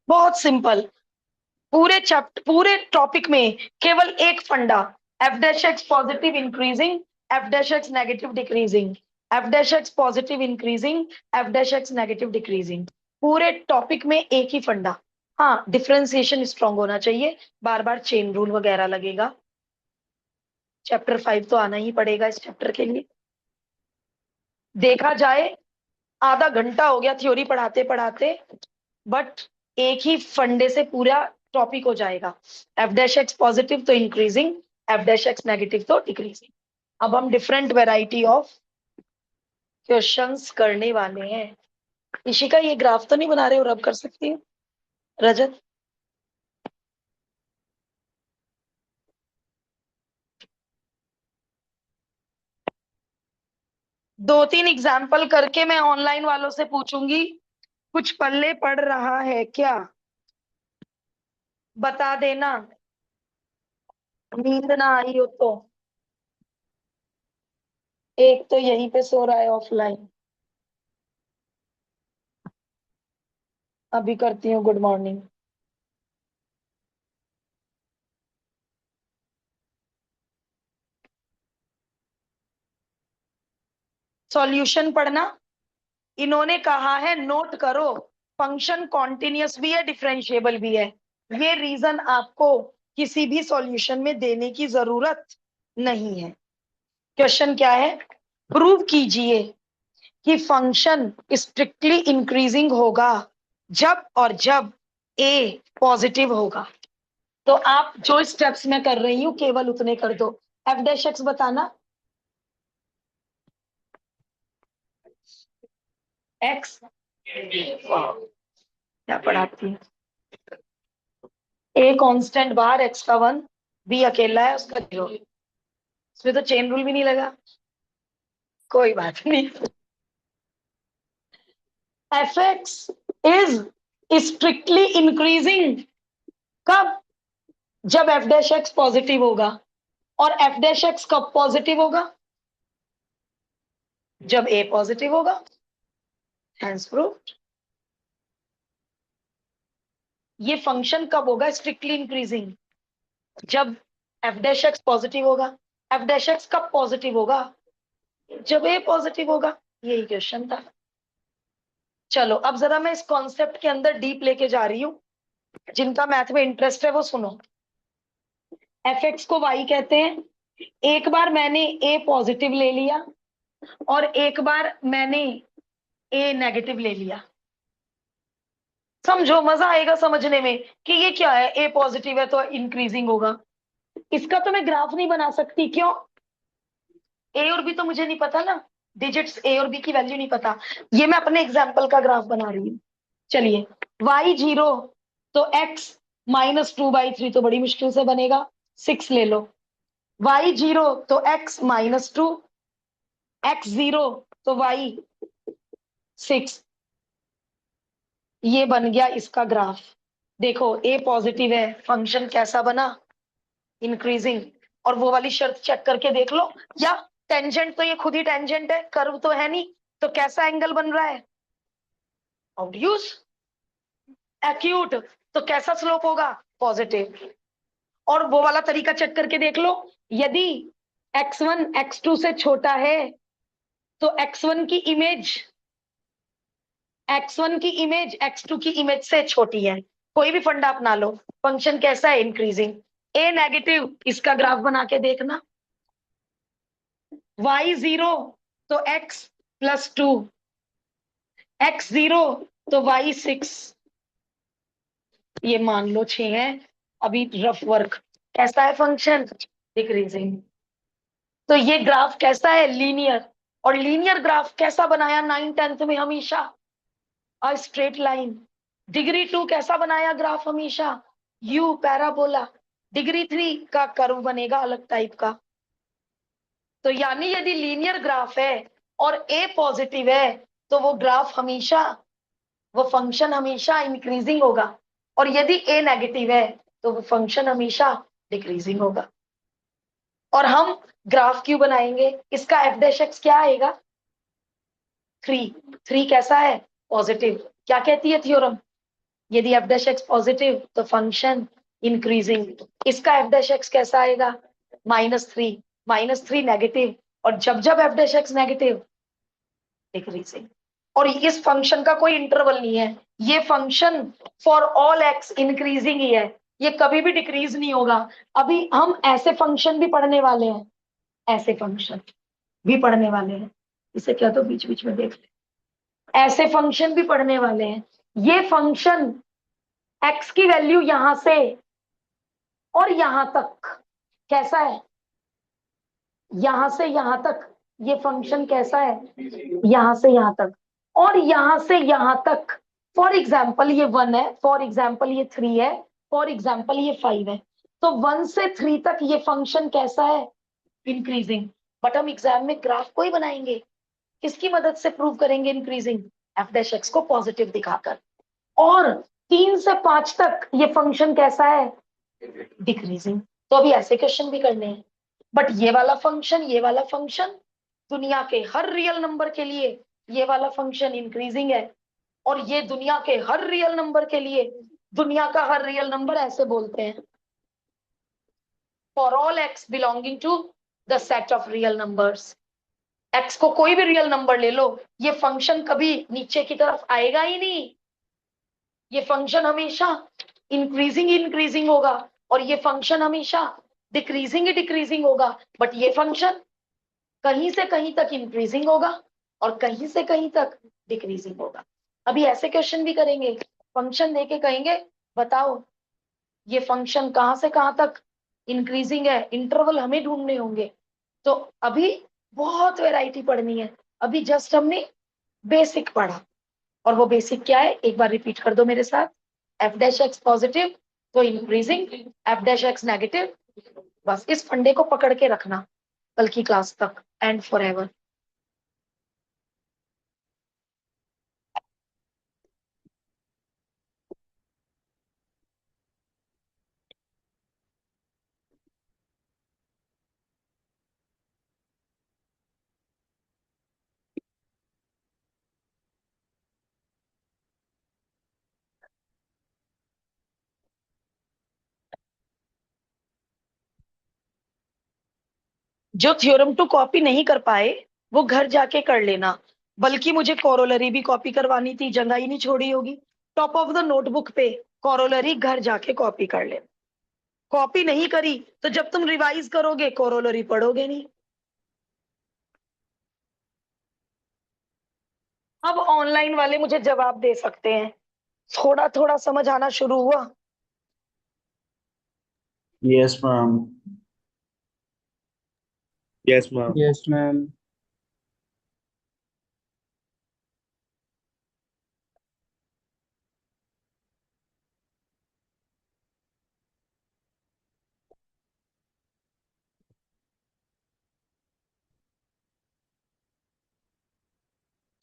बहुत सिंपल। पूरे टॉपिक में केवल एक फंडा, F dash x positive increasing, F dash x negative decreasing, F dash x positive increasing, F dash x negative decreasing. पूरे टॉपिक में एक ही फंडा। हाँ, डिफरेंशिएशन स्ट्रांग होना चाहिए, बार बार चेन रूल वगैरह लगेगा। चैप्टर 5 तो आना ही पड़ेगा इस चैप्टर के लिए। देखा जाए आधा घंटा हो गया थ्योरी पढ़ाते पढ़ाते, बट एक ही फंडे से पूरा टॉपिक हो जाएगा। एफ डैश एक्स पॉजिटिव तो increasing, F dash x negative तो डिक्रीजिंग। अब हम डिफरेंट वेराइटी ऑफ क्वेश्चंस करने वाले हैं। इशिका, ये ग्राफ तो नहीं बना रहे हो? रब कर सकती है रजत? दो तीन एग्जाम्पल करके मैं ऑनलाइन वालों से पूछूंगी, कुछ पल्ले पड़ रहा है क्या, बता देना। नींद ना आई हो तो। एक तो यहीं पे सो रहा है ऑफलाइन। अभी करती हूँ, गुड मॉर्निंग। सॉल्यूशन पढ़ना। इन्होंने कहा है, नोट करो, फंक्शन कॉन्टिन्यूअस भी है, डिफरेंशिएबल भी है। ये रीजन आपको किसी भी सॉल्यूशन में देने की जरूरत नहीं है। क्वेश्चन क्या है? प्रूव कीजिए कि फंक्शन स्ट्रिक्टली इंक्रीजिंग होगा जब और जब ए पॉजिटिव होगा। तो आप जो स्टेप्स मैं कर रही हूं केवल उतने कर दो। एफ डैश एक्स बताना। एक्स, क्या पढ़ाती है? ए कांस्टेंट बार, एक्स का 1, बी अकेला है उसका 0। इसमें तो चेन रूल भी नहीं लगा, कोई बात नहीं। F X is strictly increasing कब? जब एफ डैश एक्स पॉजिटिव होगा। और एफ डैश एक्स कब पॉजिटिव होगा? जब ए पॉजिटिव होगा। Hence proved. ये फंक्शन कब होगा स्ट्रिक्टली इंक्रीजिंग? जब एफ डैश एक्स पॉजिटिव होगा। एफ डैश एक्स कब पॉजिटिव होगा? जब ए पॉजिटिव होगा। यही क्वेश्चन था। चलो अब जरा मैं इस कॉन्सेप्ट के अंदर डीप लेके जा रही हूँ। जिनका मैथ में इंटरेस्ट है वो सुनो। एफ एक्स को वाई कहते हैं। एक बार मैंने ए पॉजिटिव ले लिया और एक बार मैंने ए नेगेटिव ले लिया। समझो, मजा आएगा समझने में कि ये क्या है। ए पॉजिटिव है तो इंक्रीजिंग होगा। इसका तो मैं ग्राफ नहीं बना सकती, क्यों? ए और बी तो मुझे नहीं पता ना, डिजिट्स ए और बी की वैल्यू नहीं पता। ये मैं अपने एग्जाम्पल का ग्राफ बना रही हूँ। चलिए, y 0 तो x -2/3 तो बड़ी मुश्किल से बनेगा, 6 ले लो। y 0 तो x -2, x 0 तो y 6। ये बन गया इसका ग्राफ। देखो ए पॉजिटिव है, फंक्शन कैसा बना? इंक्रीजिंग। और वो वाली शर्त चेक करके देख लो, या टेंजेंट तो ये खुद ही टेंजेंट है, कर्व तो है नहीं, तो कैसा एंगल बन रहा है? Obvious acute. तो कैसा स्लोप होगा? पॉजिटिव। और वो वाला तरीका चेक करके देख लो, यदि x1 x2 से छोटा है तो x1 की इमेज x2 की इमेज से छोटी है। कोई भी फंडा अपना लो, फंक्शन कैसा है? इंक्रीजिंग। ए नेगेटिव, इसका ग्राफ बना के देखना। y 0 तो x +2, x 0 तो y 6। ये मान लो 6 है। अभी रफ वर्क, कैसा है फंक्शन? डिक्रीजिंग। तो ये ग्राफ कैसा है? लीनियर। और लीनियर ग्राफ कैसा बनाया 9 10th में? हमेशा अ स्ट्रेट लाइन। डिग्री 2 कैसा बनाया ग्राफ? हमेशा यू पैराबोला। डिग्री 3 का कर्व बनेगा अलग टाइप का। तो यानी यदि लीनियर ग्राफ है और ए पॉजिटिव है तो वो ग्राफ हमेशा, वो फंक्शन हमेशा इंक्रीजिंग होगा। और यदि ए नेगेटिव है तो वो फंक्शन हमेशा डिक्रीजिंग होगा। और हम ग्राफ क्यों बनाएंगे? इसका एफ डैश एक्स क्या आएगा? 3। 3 कैसा है? पॉजिटिव। क्या कहती है थ्योरम? यदि एफ डैश एक्स पॉजिटिव तो फंक्शन इंक्रीजिंग। इसका एफ डैश एक्स कैसा आएगा? -3। -3 नेगेटिव। और जब जब F dash x negative, decreasing. और इस फंक्शन का कोई इंटरवल नहीं है, ये function for all x increasing ही है, ये कभी भी डिक्रीज नहीं होगा। अभी हम ऐसे फंक्शन भी पढ़ने वाले हैं, ऐसे फंक्शन भी पढ़ने वाले हैं, इसे क्या तो बीच बीच में देख ले, ऐसे फंक्शन भी पढ़ने वाले हैं। ये फंक्शन एक्स की वैल्यू यहां से और यहां तक कैसा है, यहां से यहां तक ये फंक्शन कैसा है, यहां से यहां तक और यहां से यहां तक। फॉर एग्जाम्पल ये 1 है, फॉर एग्जाम्पल ये 3 है, फॉर एग्जाम्पल ये 5 है। तो 1 से 3 तक ये फंक्शन कैसा है, इंक्रीजिंग। बट हम एग्जाम में ग्राफ को ही बनाएंगे, किसकी मदद से प्रूव करेंगे इंक्रीजिंग, एफ डैश एक्स को पॉजिटिव दिखाकर। और 3 से 5 तक ये फंक्शन कैसा है, डिक्रीजिंग। तो अभी ऐसे क्वेश्चन भी करने हैं। बट ये वाला फंक्शन, ये वाला फंक्शन दुनिया के हर रियल नंबर के लिए ये वाला फंक्शन इंक्रीजिंग है, और ये दुनिया के हर रियल नंबर के लिए, दुनिया का हर रियल नंबर ऐसे बोलते हैं, for all x belonging to the set of real numbers. X को कोई भी रियल नंबर ले लो, ये फंक्शन कभी नीचे की तरफ आएगा ही नहीं, ये फंक्शन हमेशा इंक्रीजिंग इंक्रीजिंग होगा, और ये फंक्शन हमेशा डिक्रीजिंग ही डिक्रीजिंग होगा। बट ये फंक्शन कहीं से कहीं तक इंक्रीजिंग होगा और कहीं से कहीं तक डिक्रीजिंग होगा। अभी ऐसे क्वेश्चन भी करेंगे, फंक्शन देके कहेंगे बताओ ये फंक्शन कहां से कहां तक इंक्रीजिंग है, इंटरवल हमें ढूंढने होंगे। तो अभी बहुत वैरायटी पढ़नी है, अभी जस्ट हमने बेसिक पढ़ा। और वो बेसिक क्या है, एक बार रिपीट कर दो मेरे साथ। एफ डैश एक्स पॉजिटिव तो increasing, F dash x negative. बस इस फंडे को पकड़ के रखना कल की क्लास तक एंड फॉर एवर। जो थ्योरम टू कॉपी नहीं कर पाए वो घर जाके कर लेना, बल्कि मुझे कोरोलरी भी कॉपी करवानी थी, जगह ही नहीं छोड़ी होगी। टॉप ऑफ द नोटबुक पे कोरोलरी घर जाके कॉपी कर लेना। कॉपी नहीं करी तो जब तुम रिवाइज करोगे कोरोलरी पढ़ोगे नहीं। अब ऑनलाइन वाले मुझे जवाब दे सकते हैं, थोड़ा थोड़ा समझ आना शुरू हुआ। Yes, ma'am. Yes, ma'am. Yes, ma'am.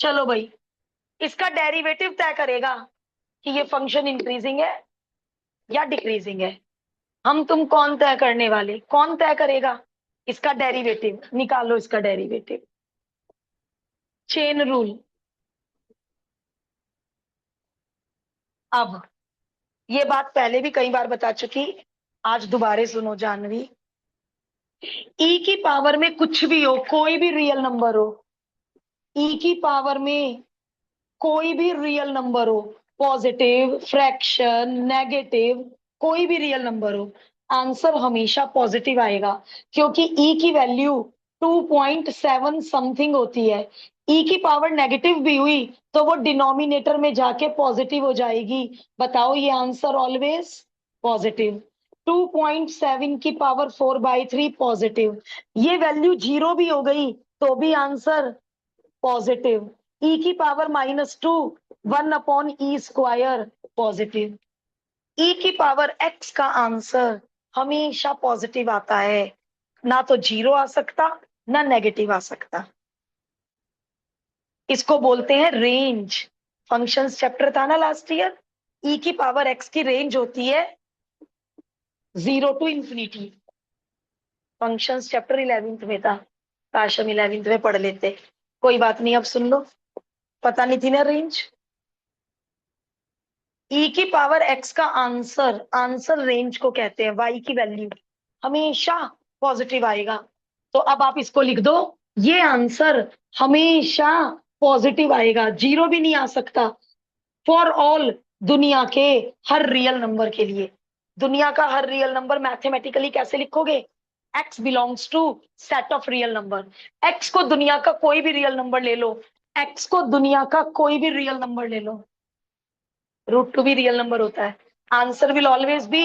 चलो भाई, इसका डेरिवेटिव तय करेगा कि ये फंक्शन इंक्रीजिंग है या डिक्रीजिंग है। हम तुम कौन तय करने वाले, कौन तय करेगा इसका डेरिवेटिव, निकालो इसका डेरिवेटिव। Chain rule. अब ये बात पहले भी कई बार बता चुकी, आज दोबारा सुनो जानवी। ई की पावर में कुछ भी हो, कोई भी रियल नंबर हो, ई की पावर में कोई भी रियल नंबर हो, पॉजिटिव, फ्रैक्शन, नेगेटिव, कोई भी रियल नंबर हो, आंसर हमेशा पॉजिटिव आएगा। क्योंकि ई की वैल्यू 2.7 समथिंग होती है। ई की पावर नेगेटिव भी हुई तो वो डिनोमिनेटर में जाके पॉजिटिव हो जाएगी। बताओ ये आंसर ऑलवेज पॉजिटिव। 2.7 की पावर 4/3 पॉजिटिव। ये वैल्यू 0 भी हो गई तो भी आंसर पॉजिटिव। ई की पावर -2, 1/e² पॉजिटिव। ई की पावर एक्स का आंसर हमेशा पॉजिटिव आता है, ना तो 0 आ सकता ना नेगेटिव आ सकता। इसको बोलते हैं रेंज। फंक्शंस चैप्टर था ना लास्ट ईयर, ई की पावर एक्स की रेंज होती है 0 to infinity. Functions chapter 11th में था, काश हम 11th में पढ़ लेते। कोई बात नहीं, अब सुन लो, पता नहीं थी ना रेंज। ई की पावर एक्स का आंसर, आंसर रेंज को कहते हैं, वाई की वैल्यू हमेशा पॉजिटिव आएगा। तो अब आप इसको लिख दो, ये आंसर हमेशा पॉजिटिव आएगा, 0 भी नहीं आ सकता। फॉर ऑल, दुनिया के हर रियल नंबर के लिए। दुनिया का हर रियल नंबर मैथमेटिकली कैसे लिखोगे? x belongs to set of real number. x को दुनिया का कोई भी रियल नंबर ले लो, x को दुनिया का कोई भी रियल नंबर ले लो, √2 भी रियल नंबर होता है, answer will always be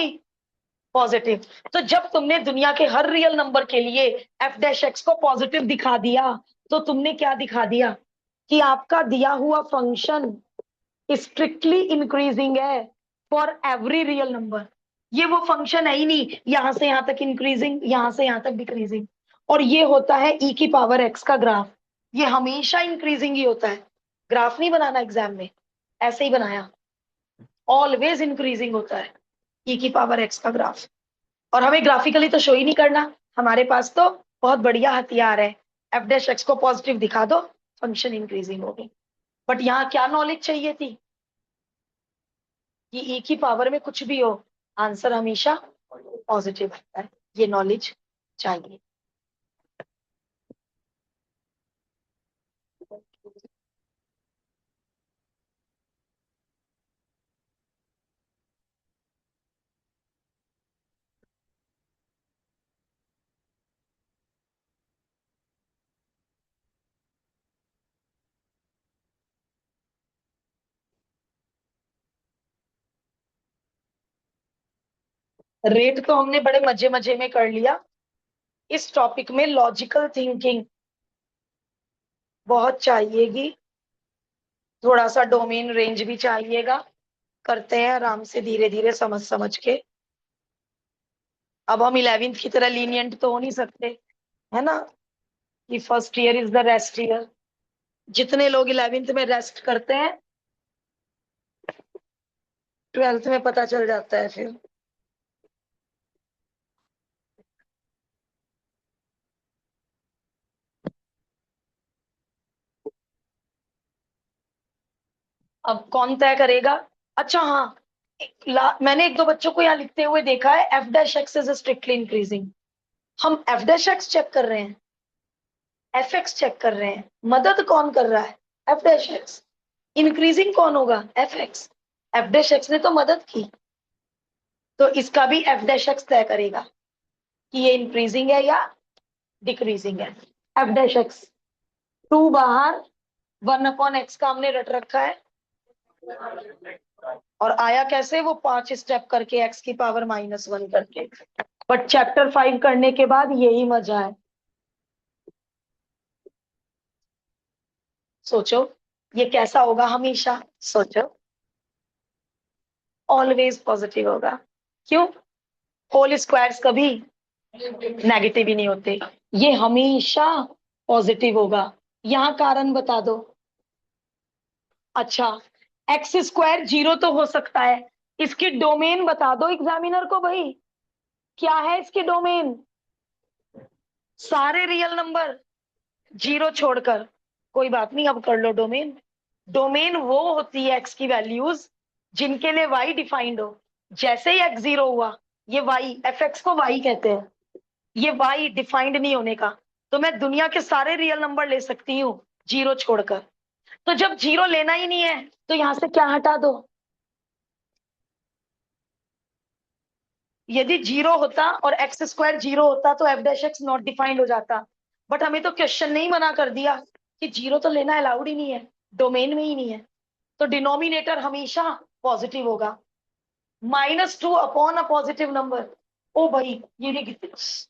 positive. तो जब तुमने दुनिया के हर रियल नंबर के लिए f डैश x को पॉजिटिव दिखा दिया, तो तुमने क्या दिखा दिया? कि आपका दिया हुआ फंक्शन स्ट्रिक्टली इंक्रीजिंग है फॉर एवरी रियल नंबर। ये वो फंक्शन है ही नहीं यहां से यहां तक इंक्रीजिंग, यहां से यहां तक डिक्रीजिंग। और ये होता है e की पावर x का ग्राफ, ये हमेशा इंक्रीजिंग ही होता है। ग्राफ नहीं बनाना एग्जाम में, ऐसे ही बनाया, ऑलवेज इंक्रीजिंग होता है e की पावर x का ग्राफ। और हमें ग्राफिकली तो शो ही नहीं करना, हमारे पास तो बहुत बढ़िया हथियार है, f डैश x को पॉजिटिव दिखा दो, फंक्शन इंक्रीजिंग हो गई। बट यहाँ क्या नॉलेज चाहिए थी कि e की पावर में कुछ भी हो, आंसर हमेशा पॉजिटिव आता है, ये नॉलेज चाहिए। रेट तो हमने बड़े मजे मजे में कर लिया, इस टॉपिक में लॉजिकल थिंकिंग बहुत चाहिएगी, थोड़ा सा डोमेन रेंज भी चाहिएगा। करते हैं आराम से, धीरे धीरे समझ समझ के। अब हम 11वीं की तरह लीनियंट तो हो नहीं सकते, है ना, कि first year is the rest year. जितने लोग 11वीं में रेस्ट करते हैं 12th में पता चल जाता है फिर। अब कौन तय करेगा? अच्छा हाँ, मैंने एक दो बच्चों को यहाँ लिखते हुए देखा है, f dash x is strictly increasing. हम f डैश x चेक कर रहे हैं, एफ एक्स चेक कर रहे हैं, मदद कौन कर रहा है? F dash x. इंक्रीजिंग कौन होगा? F x. F dash x ने तो मदद की, तो इसका भी एफ डैश एक्स तय करेगा कि ये इंक्रीजिंग है या डिक्रीजिंग है। एफ डैश एक्स, 2 बाहर, 1/x का हमने रट रखा है, और आया कैसे? वो 5 स्टेप करके x की पावर -1 करके। बट चैप्टर 5 करने के बाद यही मजा है। सोचो ये कैसा होगा, हमेशा सोचो ऑलवेज पॉजिटिव होगा। क्यों? होल स्क्वायर्स कभी नेगेटिव ही नहीं होते, ये हमेशा पॉजिटिव होगा। यहाँ कारण बता दो। अच्छा, एक्स स्क्वायर 0 तो हो सकता है, इसकी डोमेन बता दो एग्जामिनर को भाई, क्या है इसके डोमेन? सारे रियल नंबर 0 छोड़कर, कोई बात नहीं, अब कर लो डोमेन। डोमेन वो होती है एक्स की वैल्यूज जिनके लिए वाई डिफाइंड हो। जैसे ही एक्स 0 हुआ, ये वाई, एफ एक्स को वाई कहते हैं, ये वाई डिफाइंड नहीं होने का, तो मैं दुनिया के सारे रियल नंबर ले सकती हूँ 0 छोड़कर। तो जब 0 लेना ही नहीं है, तो यहां से क्या हटा दो? यदि 0 होता और एक्स स्क्वायर 0 होता तो F dash x not defined हो जाता। बट हमें तो क्वेश्चन ने ही मना कर दिया कि 0 तो लेना अलाउड ही नहीं है, डोमेन में ही नहीं है, तो डिनोमिनेटर हमेशा पॉजिटिव होगा। -2 अपॉन अ पॉजिटिव नंबर। ओ भाई, ये भी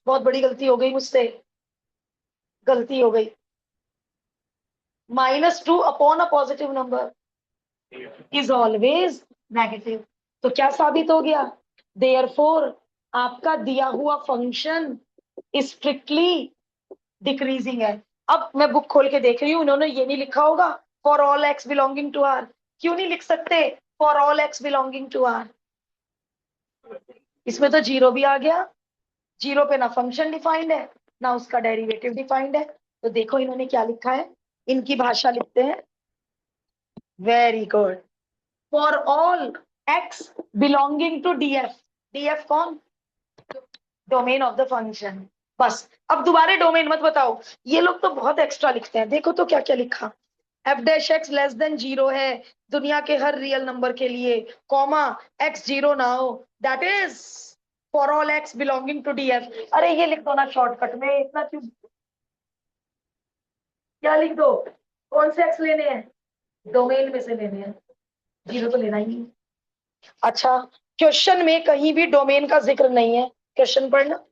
बहुत बड़ी गलती हो गई मुझसे, गलती हो गई। -2 upon a positive number is always negative. तो क्या साबित हो गया? देयरफॉर आपका दिया हुआ फंक्शन स्ट्रिक्टली डिक्रीजिंग है। अब मैं बुक खोल के देख रही हूँ, उन्होंने ये नहीं लिखा होगा for all x belonging to R. क्यों नहीं लिख सकते for all x belonging to R? इसमें तो 0 भी आ गया, 0 पे ना फंक्शन डिफाइंड है ना उसका डेरिवेटिव डिफाइंड है। तो देखो इन्होंने क्या लिखा है, इनकी भाषा लिखते हैं। Very good. For all x belonging to DF. DF कौन? Domain of the function. बस अब दोबारा डोमेन मत बताओ, ये लोग तो बहुत एक्स्ट्रा लिखते हैं। देखो तो क्या क्या लिखा, F dash x less than 0 है दुनिया के हर रियल नंबर के लिए, कॉमा एक्स 0 ना हो, that is for all x belonging to D F. अरे ये लिख दो ना शॉर्टकट में, इतना क्यों, क्या लिख दो, कौन से एक्स लेने हैं, डोमेन में से लेने हैं, 0 तो लेना ही नहीं। अच्छा, क्वेश्चन में कहीं भी डोमेन का जिक्र नहीं है, क्वेश्चन पढ़ना,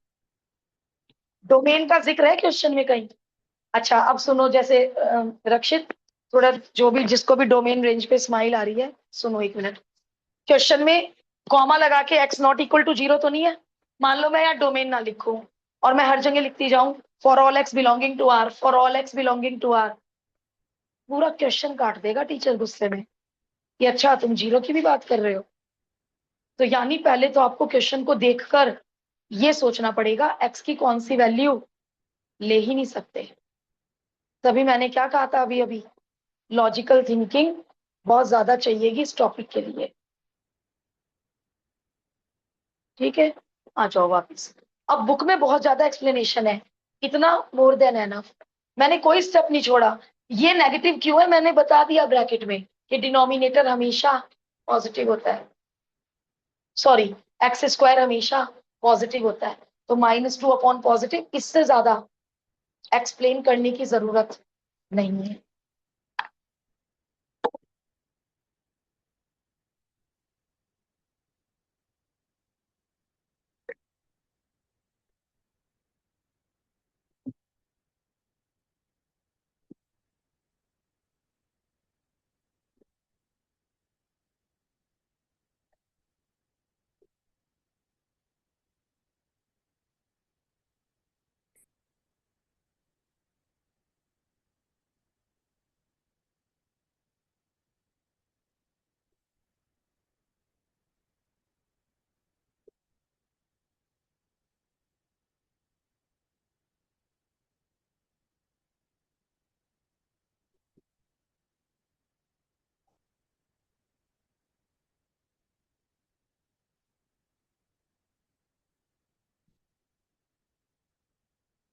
डोमेन का जिक्र है क्वेश्चन में कहीं? अच्छा अब सुनो, जैसे रक्षित, थोड़ा जो भी जिसको भी डोमेन रेंज पे स्माइल आ रही है सुनो एक मिनट। क्वेश्चन में कॉमा लगा के एक्स नॉट इक्वल टू 0 तो नहीं है? मान लो मैं यहाँ डोमेन ना लिखूं और मैं हर जगह लिखती जाऊं for all x belonging to R, for all x belonging to R, पूरा क्वेश्चन काट देगा टीचर गुस्से में कि अच्छा तुम 0 की भी बात कर रहे हो। तो यानी पहले तो आपको क्वेश्चन को देखकर ये सोचना पड़ेगा एक्स की कौन सी वैल्यू ले ही नहीं सकते। तभी मैंने क्या कहा था अभी अभी, लॉजिकल थिंकिंग बहुत ज्यादा चाहिएगी इस टॉपिक के लिए। ठीक है, आ जाओ वापस। अब बुक में बहुत ज्यादा एक्सप्लेनेशन है, इतना मोर देन एनफ, मैंने कोई स्टेप नहीं छोड़ा। ये नेगेटिव क्यों है मैंने बता दिया ब्रैकेट में कि डिनोमिनेटर हमेशा पॉजिटिव होता है, सॉरी एक्स स्क्वायर हमेशा पॉजिटिव होता है, तो -2 अपॉन पॉजिटिव, इससे ज्यादा एक्सप्लेन करने की जरूरत नहीं है।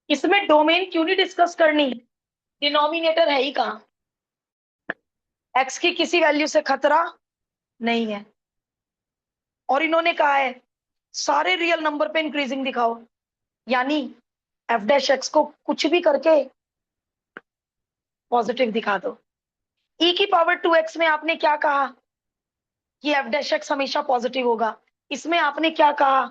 इसमें डोमेन क्यों नहीं डिस्कस करनी, डिनोमिनेटर है ही कहाँ, एक्स की किसी वैल्यू से खतरा नहीं है। और इन्होंने कहा है सारे रियल नंबर पे इंक्रीजिंग दिखाओ, यानी एफ डैश एक्स को कुछ भी करके पॉजिटिव दिखा दो। ई की पावर 2x में आपने क्या कहा कि एफ डैश एक्स हमेशा पॉजिटिव होगा, इसमें आपने क्या कहा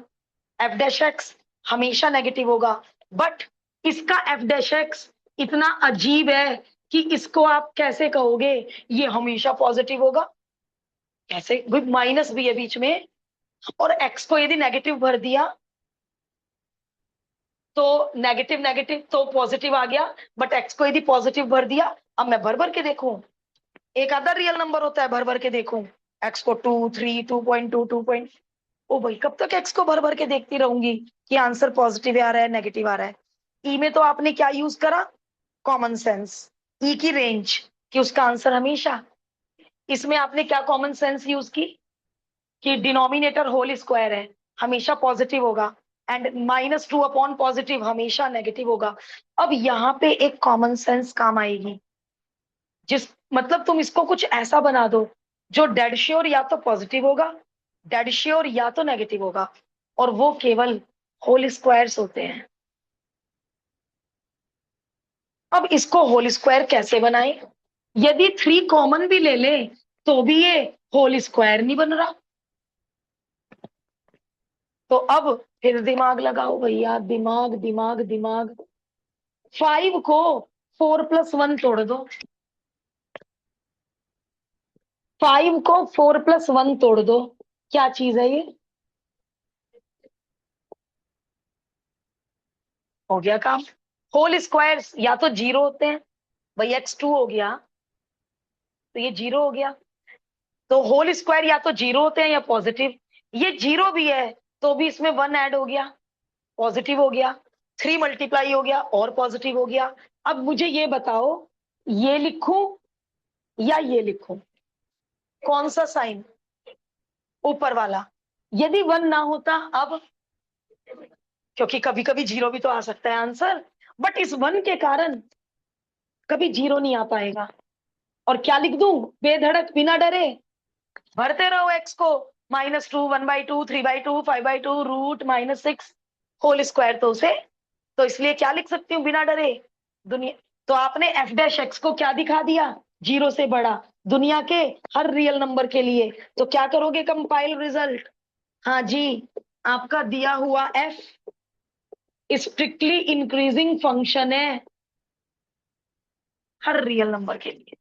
एफ डैश एक्स हमेशा नेगेटिव होगा। बट इसका एफ डैश एक्स इतना अजीब है कि इसको आप कैसे कहोगे ये हमेशा पॉजिटिव होगा, कैसे, माइनस भी है बीच में, और एक्स को यदि नेगेटिव भर दिया तो नेगेटिव नेगेटिव तो पॉजिटिव आ गया, बट एक्स को यदि पॉजिटिव भर दिया, अब मैं भर भर के देखूं, एक आधा रियल नंबर होता है भर भर के देखूं, एक्स को 2 3 2.2 2. ओ भाई कब तक एक्स को भर भर के देखती रहूंगी कि आंसर पॉजिटिव आ रहा है नेगेटिव आ रहा है। ई में तो आपने क्या यूज करा, कॉमन सेंस, ई की रेंज कि उसका आंसर हमेशा, इसमें आपने क्या कॉमन सेंस यूज की कि डिनोमिनेटर होल स्क्वायर है हमेशा पॉजिटिव होगा, एंड -2 अपॉन पॉजिटिव हमेशा नेगेटिव होगा। अब यहाँ पे एक कॉमन सेंस काम आएगी, जिस मतलब तुम इसको कुछ ऐसा बना दो जो डेड श्योर या तो पॉजिटिव होगा, डेड श्योर या तो नेगेटिव होगा, और वो केवल होल स्क्वायर्स होते हैं। अब इसको होल स्क्वायर कैसे बनाएं, यदि 3 कॉमन भी ले ले तो भी ये होल स्क्वायर नहीं बन रहा। तो अब फिर दिमाग लगाओ भैया, दिमाग दिमाग दिमाग। 5 को 4+1 तोड़ दो, 5 को 4+1 तोड़ दो, क्या चीज है ये, हो गया काम। होल स्क्वायर्स या तो 0 होते हैं, भाई x2 हो गया तो ये 0 हो गया, तो होल स्क्वायर या तो 0 होते हैं या पॉजिटिव, ये 0 भी है तो भी इसमें 1 ऐड हो गया, पॉजिटिव हो गया, 3 मल्टीप्लाई हो गया और पॉजिटिव हो गया। अब मुझे ये बताओ ये लिखूं या ये लिखूं, कौन सा साइन, ऊपर वाला, यदि 1 ना होता अब, क्योंकि कभी कभी 0 भी तो आ सकता है आंसर, बट इस 1 के कारण कभी 0 नहीं आ पाएगा। और क्या लिख दूं बेधड़क बिना डरे, भरते रहो एक्स को, -2, 1/2, 3/2, 5/2, √-6 होल स्क्वायर, तो उसे, तो इसलिए क्या लिख सकती हूँ बिना डरे, दुनिया। तो आपने एफ डैश एक्स को क्या दिखा दिया, 0 से बड़ा, दुनिया के हर रियल नंबर के लिए। तो क्या करोगे कंपाइल रिजल्ट, हाँ जी, आपका दिया हुआ एफ स्ट्रिक्टली इंक्रीजिंग फंक्शन है हर रियल नंबर के लिए।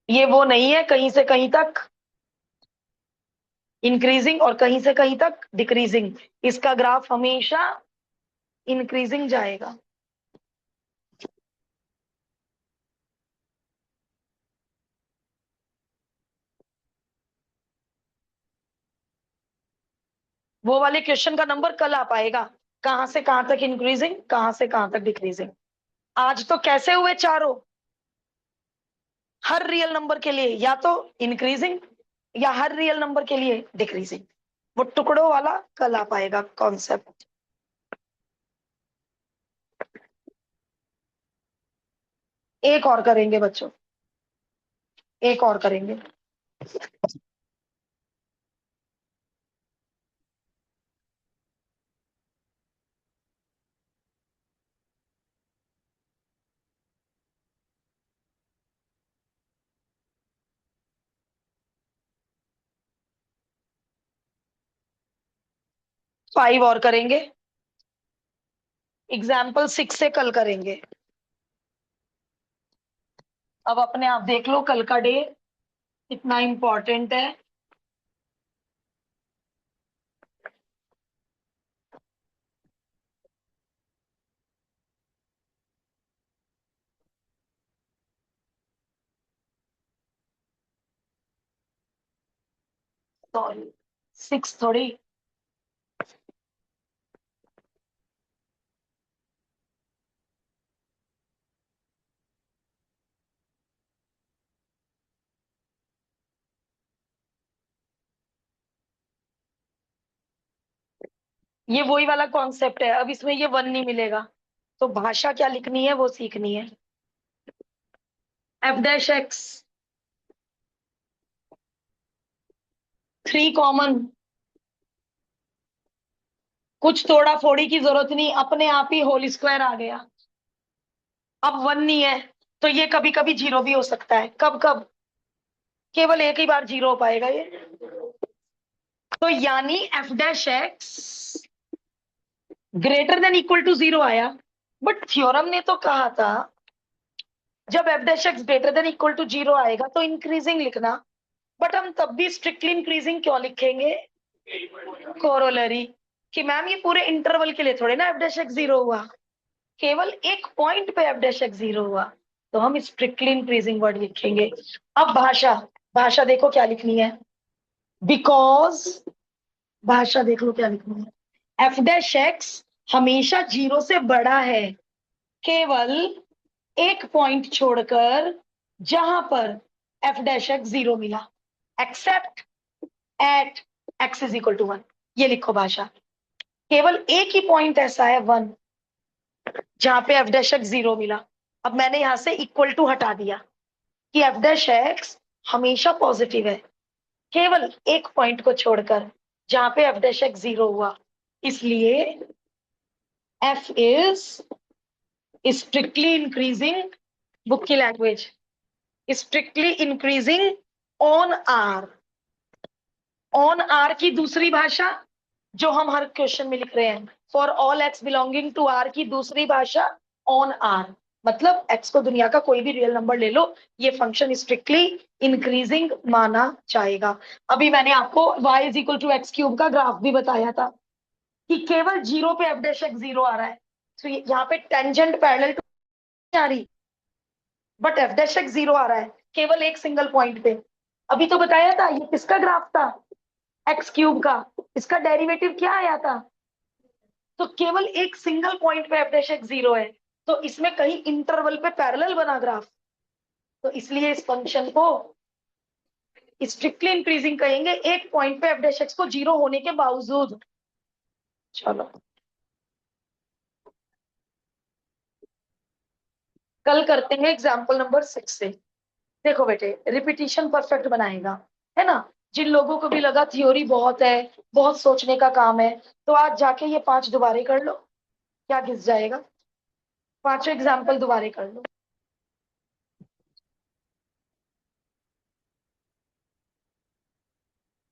ये वो नहीं है कहीं से कहीं तक इंक्रीजिंग और कहीं से कहीं तक डिक्रीजिंग, इसका ग्राफ हमेशा इंक्रीजिंग जाएगा। वो वाले क्वेश्चन का नंबर कल आ पाएगा, कहां से कहां तक इंक्रीजिंग, कहां से कहां तक डिक्रीजिंग। आज तो कैसे हुए चारों, हर रियल नंबर के लिए या तो इंक्रीजिंग या हर रियल नंबर के लिए डिक्रीजिंग। वो टुकड़ों वाला कल आ पाएगा कॉन्सेप्ट। एक और करेंगे बच्चों, एक और करेंगे। 5 और करेंगे, एग्जाम्पल 6 से कल करेंगे। अब अपने आप देख लो कल का डे कितना इंपॉर्टेंट है। सॉरी 6 थोड़ी, ये वही वाला कॉन्सेप्ट है। अब इसमें ये 1 नहीं मिलेगा, तो भाषा क्या लिखनी है वो सीखनी है। एफ डैश एक्स 3 कॉमन, कुछ तोड़ा फोड़ी की जरूरत नहीं, अपने आप ही होल स्क्वायर आ गया। अब 1 नहीं है तो ये कभी कभी 0 भी हो सकता है, कब कब, केवल एक ही बार 0 हो पाएगा ये। तो यानी F dash X greater than equal to 0 आया, बट थ्योरम ने तो कहा था जब F dash X greater than equal to 0 आएगा तो इंक्रीजिंग लिखना। बट हम तब भी स्ट्रिक्टली इंक्रीजिंग क्यों लिखेंगे, कोरोलरी, कि मैम ये पूरे इंटरवल के लिए थोड़े ना एफ डैश एक्स 0 हुआ, केवल एक पॉइंट पे एफ डैश एक्स 0 हुआ, तो हम स्ट्रिक्टली इंक्रीजिंग वर्ड लिखेंगे। अब भाषा, भाषा देखो क्या लिखनी है, बिकॉज, भाषा देख लो क्या लिखनी है, एफ डैश एक्स हमेशा 0 से बड़ा है केवल एक पॉइंट छोड़कर जहां पर एफ डैश एक्स 0 मिला, except at X is equal to 1। ये लिखो भाषा, केवल एक ही पॉइंट ऐसा है 1 जहां पे एफ डैश एक्स 0 मिला। अब मैंने यहां से इक्वल टू हटा दिया कि एफ डैश एक्स हमेशा पॉजिटिव है केवल एक पॉइंट को छोड़कर जहां पे एफ डैश एक्स 0 हुआ, इसलिए f is strictly increasing, book की language, strictly increasing on R. On R की दूसरी भाषा जो हम हर क्वेश्चन में लिख रहे हैं, for all x belonging to R की दूसरी भाषा ऑन आर, मतलब एक्स को दुनिया का कोई भी रियल नंबर ले लो, ये फंक्शन स्ट्रिक्टली इंक्रीजिंग माना जाएगा। अभी मैंने आपको y is equal to X cube का ग्राफ भी बताया था कि केवल 0 पे एफ डैश एक्स 0 आ रहा है, तो यहाँ पे टेंजेंट पैरेलल टू आ रही, बट एफ डैश एक्स 0 आ रहा है केवल एक सिंगल पॉइंट पे। अभी तो बताया था ये किसका ग्राफ था, एक्स क्यूब का, इसका डेरिवेटिव क्या आया था, तो केवल एक सिंगल पॉइंट पे एफ डैश एक्स 0 है, तो इसमें कहीं इंटरवल पे पैरेलल बना ग्राफ, तो इसलिए इस फंक्शन को स्ट्रिक्टली इंक्रीजिंग कहेंगे एक पॉइंट पे एफ डैश एक्स को 0 होने के बावजूद। चलो कल करते हैं एग्जाम्पल नंबर 6 से। देखो बेटे, रिपीटिशन परफेक्ट बनाएगा, है ना। जिन लोगों को भी लगा थ्योरी बहुत है, बहुत सोचने का काम है, तो आज जाके ये 5 दोबारे कर लो, क्या घिस जाएगा। 5 एग्जाम्पल दोबारे कर लो।